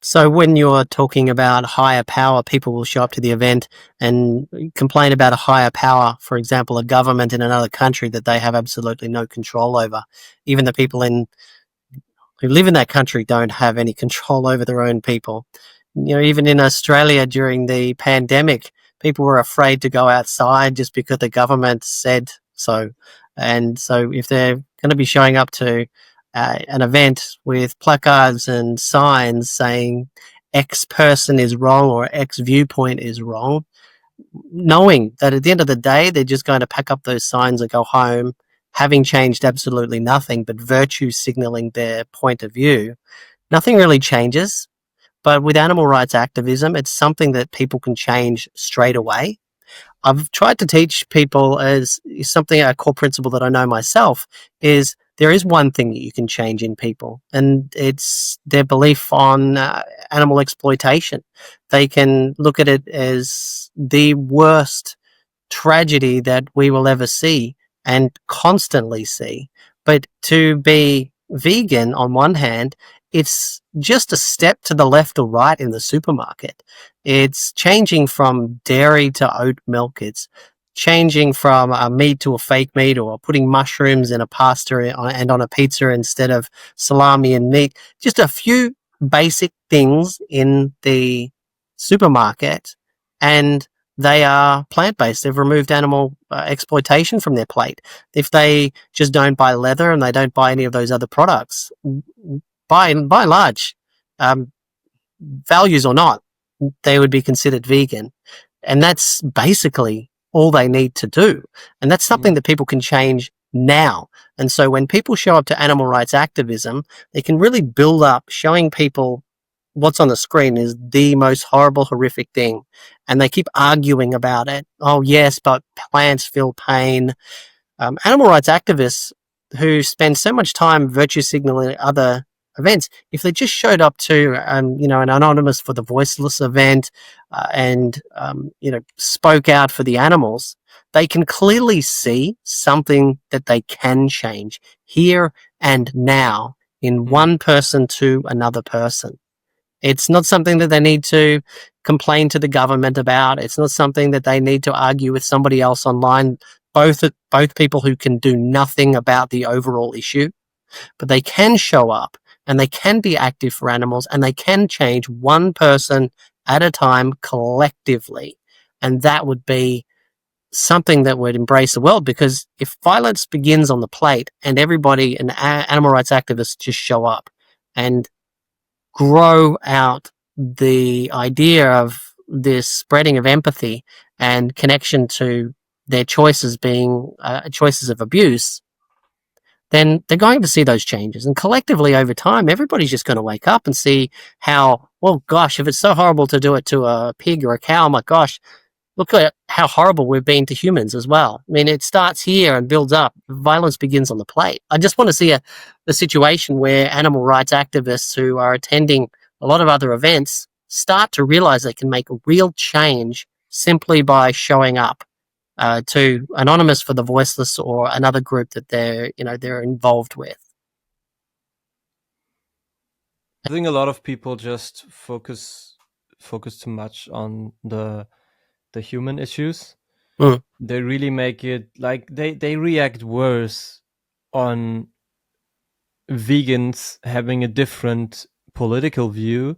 So when you're talking about higher power, people will show up to the event and complain about a higher power, for example, a government in another country that they have absolutely no control over. Even the people who live in that country don't have any control over their own people. You know, even in Australia during the pandemic, people were afraid to go outside just because the government said so. And so if they're going to be showing up to an event with placards and signs saying X person is wrong or X viewpoint is wrong, knowing that at the end of the day, they're just going to pack up those signs and go home, having changed absolutely nothing, but virtue signaling their point of view, nothing really changes. But with animal rights activism, it's something that people can change straight away. I've tried to teach people as something, a core principle that I know myself, is there is one thing that you can change in people, and it's their belief on animal exploitation. They can look at it as the worst tragedy that we will ever see and constantly see. But to be vegan, on one hand, it's just a step to the left or right in the supermarket. It's changing from dairy to oat milk. It's changing from a meat to a fake meat, or putting mushrooms in a pasta and on a pizza instead of salami and meat. Just a few basic things in the supermarket, and they are plant-based. They've removed animal exploitation from their plate. If they just don't buy leather and they don't buy any of those other products, by and large, values or not, they would be considered vegan. And that's basically all they need to do. And that's something that people can change now. And so when people show up to animal rights activism, they can really build up showing people what's on the screen is the most horrible, horrific thing. And they keep arguing about it. Oh, yes, but plants feel pain. Animal rights activists who spend so much time virtue signaling other events, if they just showed up to, an anonymous for the Voiceless event and, spoke out for the animals, they can clearly see something that they can change here and now in one person to another person. It's not something that they need to complain to the government about. It's not something that they need to argue with somebody else online. Both people who can do nothing about the overall issue, but they can show up and they can be active for animals and they can change one person at a time collectively. And that would be something that would embrace the world, because if violence begins on the plate and everybody and animal rights activists just show up and grow out the idea of this spreading of empathy and connection to their choices being choices of abuse, then they're going to see those changes. And collectively over time, everybody's just going to wake up and see how, well, gosh, if it's so horrible to do it to a pig or a cow, oh my gosh, look at how horrible we've been to humans as well. I mean, it starts here and builds up. Violence begins on the plate. I just want to see a situation where animal rights activists who are attending a lot of other events start to realize they can make a real change simply by showing up to Anonymous for the Voiceless or another group that they're involved with. I think a lot of people just focus too much on the human issues. They really make it like they react worse on vegans having a different political view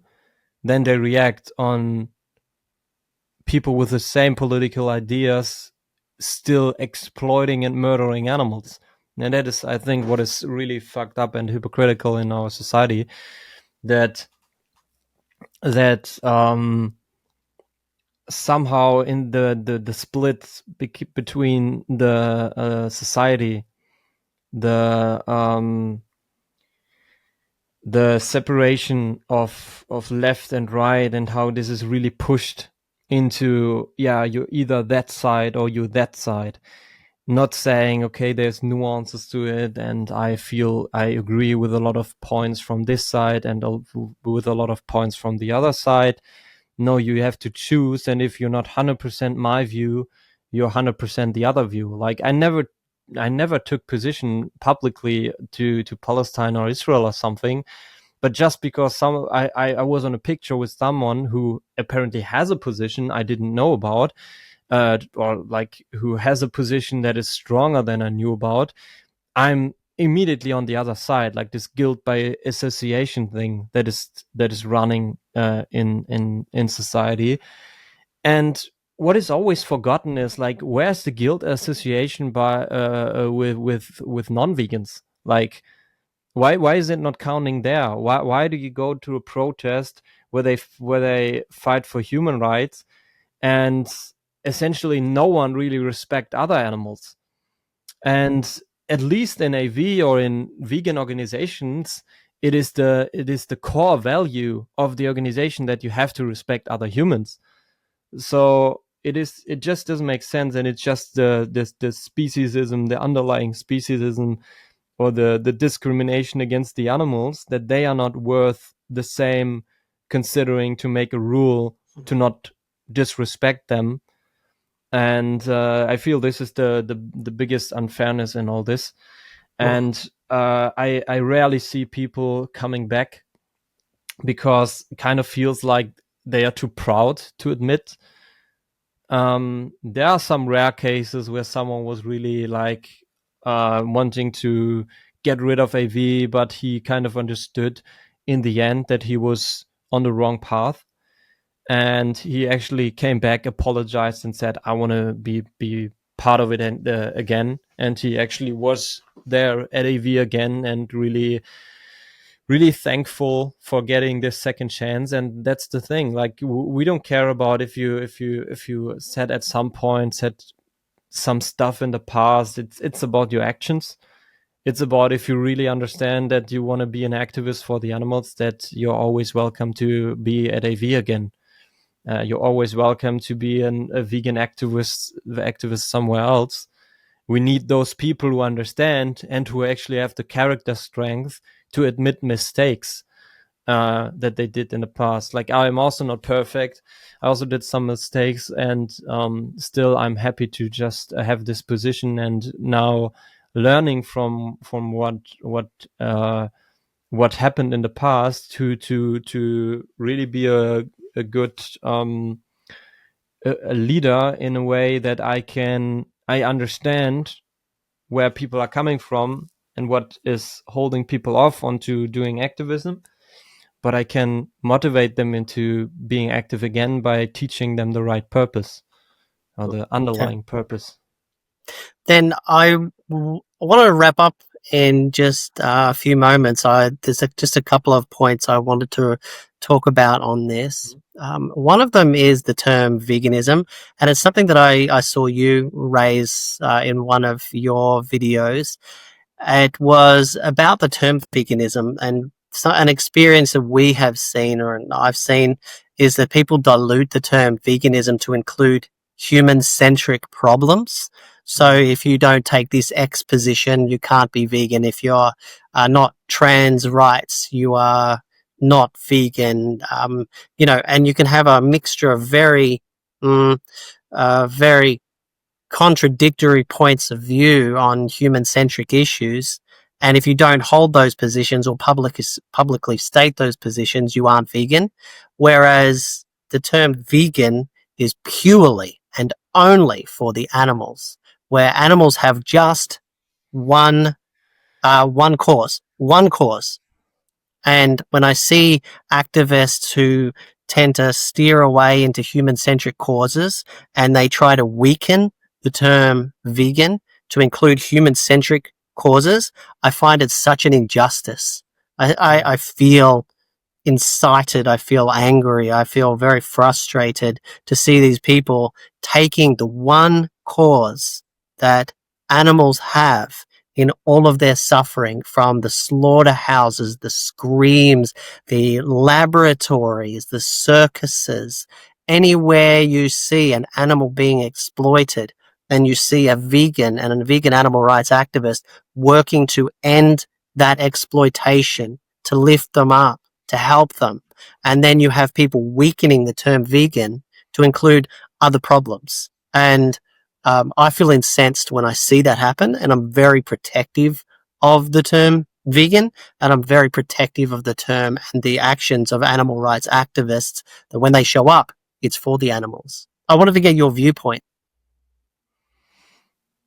than they react on people with the same political ideas still exploiting and murdering animals. And that is, I think, what is really fucked up and hypocritical in our society, that somehow in the split between the society, the separation of left and right, and how this is really pushed into, you're either that side or you're that side, not saying, okay, there's nuances to it, and I feel I agree with a lot of points from this side and with a lot of points from the other side. No, you have to choose, and if you're not 100% my view, you're 100% the other view. Like, I never took position publicly to Palestine or Israel or something, but just because I was on a picture with someone who apparently has a position I didn't know about, or like who has a position that is stronger than I knew about, I'm immediately on the other side, like this guilt by association thing that is running in society. And what is always forgotten is, like, where's the guilt association by with non-vegans? Like, why is it not counting there? Why do you go to a protest where they fight for human rights and essentially no one really respect other animals? And at least in AV or in vegan organizations, it is the core value of the organization that you have to respect other humans. So it just doesn't make sense, and it's just the speciesism, the underlying speciesism, or the discrimination against the animals, that they are not worth the same considering to make a rule to not disrespect them. And I feel this is the biggest unfairness in all this. And I rarely see people coming back, because it kind of feels like they are too proud to admit. There are some rare cases where someone was really like wanting to get rid of AV, but he kind of understood in the end that he was on the wrong path. And he actually came back, apologized, and said, I want to be part of it again. And he actually was there at AV again, and really thankful for getting this second chance. And that's the thing. Like, we don't care about if you said at some point, said some stuff in the past. It's about your actions. It's about, if you really understand that you want to be an activist for the animals, that you're always welcome to be at AV again. You're always welcome to be a vegan activist somewhere else. We need those people who understand and who actually have the character strength to admit mistakes that they did in the past. Like, I'm also not perfect. I also did some mistakes, and still I'm happy to just have this position, and now learning from what happened in the past to really be a good a leader, in a way that I understand where people are coming from and what is holding people off onto doing activism, but I can motivate them into being active again by teaching them the right purpose, or the underlying purpose. Then I want to wrap up in just a few moments. There's just a couple of points I wanted to talk about on this. One of them is the term veganism, and it's something that I saw you raise in one of your videos. It was about the term veganism, and an experience that we have seen, or I've seen, is that people dilute the term veganism to include human-centric problems. So if you don't take this X position, you can't be vegan. If you're not trans rights, you are not vegan. And you can have a mixture of very contradictory points of view on human-centric issues. And if you don't hold those positions or publicly state those positions, you aren't vegan. Whereas the term vegan is purely and only for the animals, where animals have just one cause. And when I see activists who tend to steer away into human-centric causes, and they try to weaken the term vegan to include human-centric causes, I find it such an injustice. I feel incited, I feel angry, I feel very frustrated to see these people taking the one cause that animals have in all of their suffering, from the slaughterhouses, the screams, the laboratories, the circuses. Anywhere you see an animal being exploited, then you see a vegan and a vegan animal rights activist working to end that exploitation, to lift them up, to help them. And then you have people weakening the term vegan to include other problems. And I feel incensed when I see that happen, and I'm very protective of the term vegan, and I'm very protective of the term and the actions of animal rights activists, that when they show up, it's for the animals. I wanted to get your viewpoint.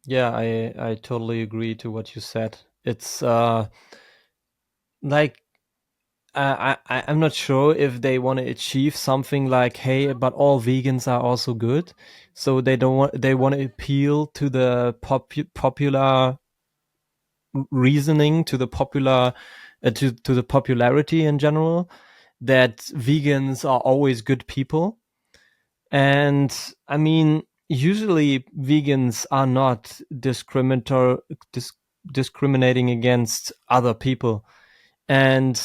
Yeah, I totally agree to what you said. It's like, I'm not sure if they want to achieve something like, hey, but all vegans are also good. So they want to appeal to the popular reasoning, to the popular, to the popularity in general, that vegans are always good people. And I mean, usually vegans are not discriminating against other people. And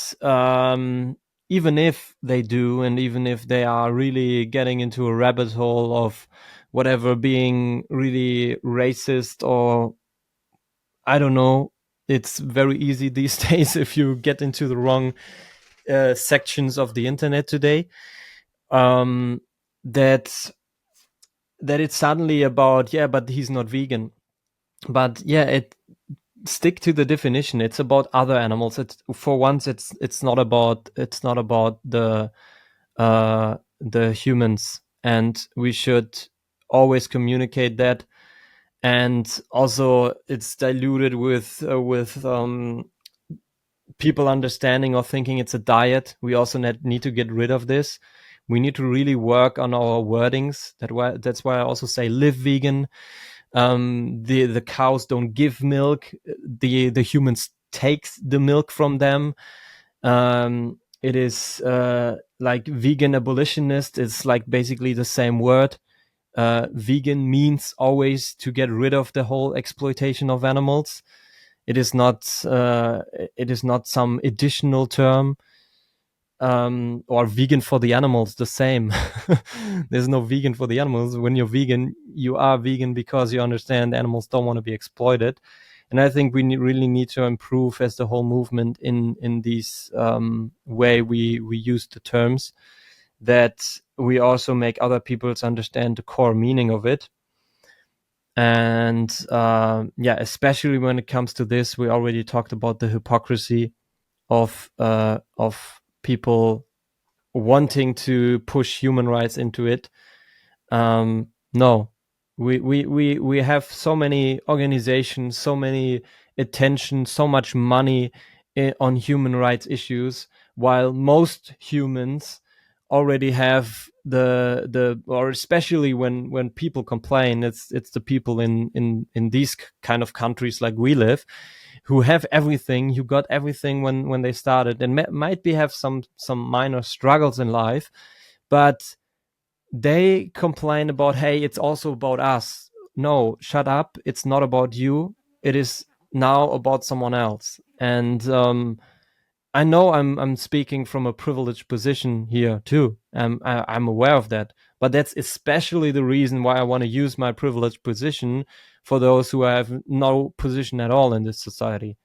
even if they do, and even if they are really getting into a rabbit hole of whatever, being really racist, or I don't know, it's very easy these days if you get into the wrong sections of the internet today, that it's suddenly about, yeah, but he's not vegan. But yeah, stick to the definition. It's about other animals. For once, it's not about the humans, and we should always communicate that. And also, it's diluted with people understanding or thinking it's a diet. We also need to get rid of this. We need to really work on our wordings. That's why I also say live vegan. The cows don't give milk. The humans take the milk from them. It is like vegan abolitionist. It's like basically the same word. vegan means always to get rid of the whole exploitation of animals. It is not some additional term, or vegan for the animals, the same. There's no vegan for the animals. When you're vegan, you are vegan because you understand animals don't want to be exploited. And I think we really need to improve as the whole movement in these way we use the terms, that we also make other people understand the core meaning of it. And especially when it comes to this, we already talked about the hypocrisy of people wanting to push human rights into it. No, we have so many organizations, so many attention, so much money on human rights issues, while most humans already have or especially when people complain, it's the people in these kind of countries like we live, who have everything, who got everything when they started, and might have some minor struggles in life, but they complain about, hey, it's also about us. No, shut up. It's not about you. It is now about someone else. And I know I'm speaking from a privileged position here too. I'm aware of that, but that's especially the reason why I want to use my privileged position for those who have no position at all in this society.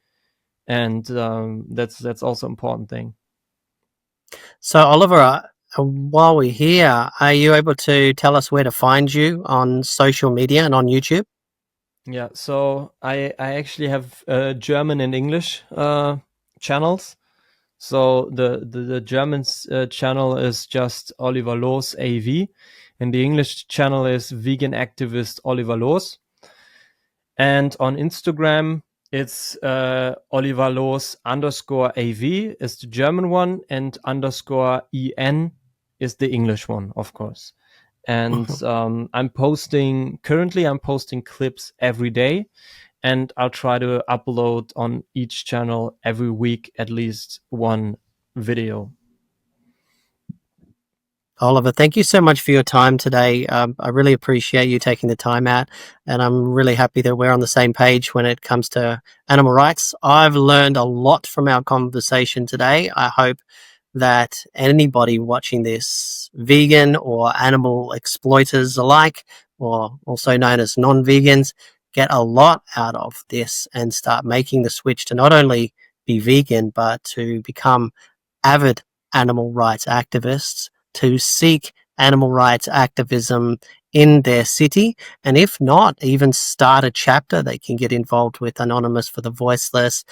And that's also an important thing. So, Oliver, while we're here, are you able to tell us where to find you on social media and on YouTube? Yeah, so I actually have German and English channels. So the German channel is just Oliver Loos AV, and the English channel is Vegan Activist Oliver Loos. And on Instagram, it's Oliver Loos _AV is the German one, and _EN is the English one, of course. And I'm posting clips every day, and I'll try to upload on each channel every week at least one video. Oliver, thank you so much for your time today. I really appreciate you taking the time out, and I'm really happy that we're on the same page when it comes to animal rights. I've learned a lot from our conversation today. I hope that anybody watching this, vegan or animal exploiters alike, or also known as non-vegans, get a lot out of this and start making the switch to not only be vegan, but to become avid animal rights activists, to seek animal rights activism in their city, and if not, even start a chapter. They can get involved with Anonymous for the Voiceless,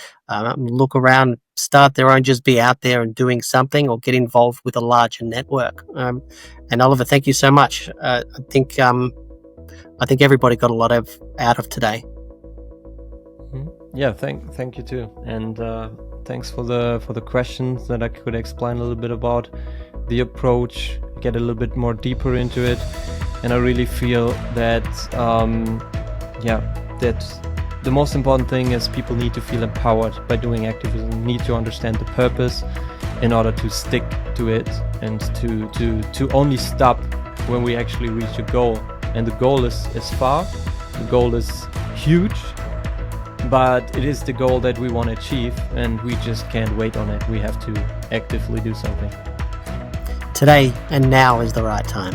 look around, start their own, just be out there and doing something, or get involved with a larger network. And Oliver, thank you so much. I think everybody got a lot out of today. Yeah, thank you too, and thanks for the questions that I could explain a little bit about the approach, get a little bit more deeper into it. And I really feel that that the most important thing is people need to feel empowered by doing activism, need to understand the purpose in order to stick to it, and to only stop when we actually reach a goal. And the goal is far, the goal is huge, but it is the goal that we want to achieve, and we just can't wait on it. We have to actively do something. Today and now is the right time.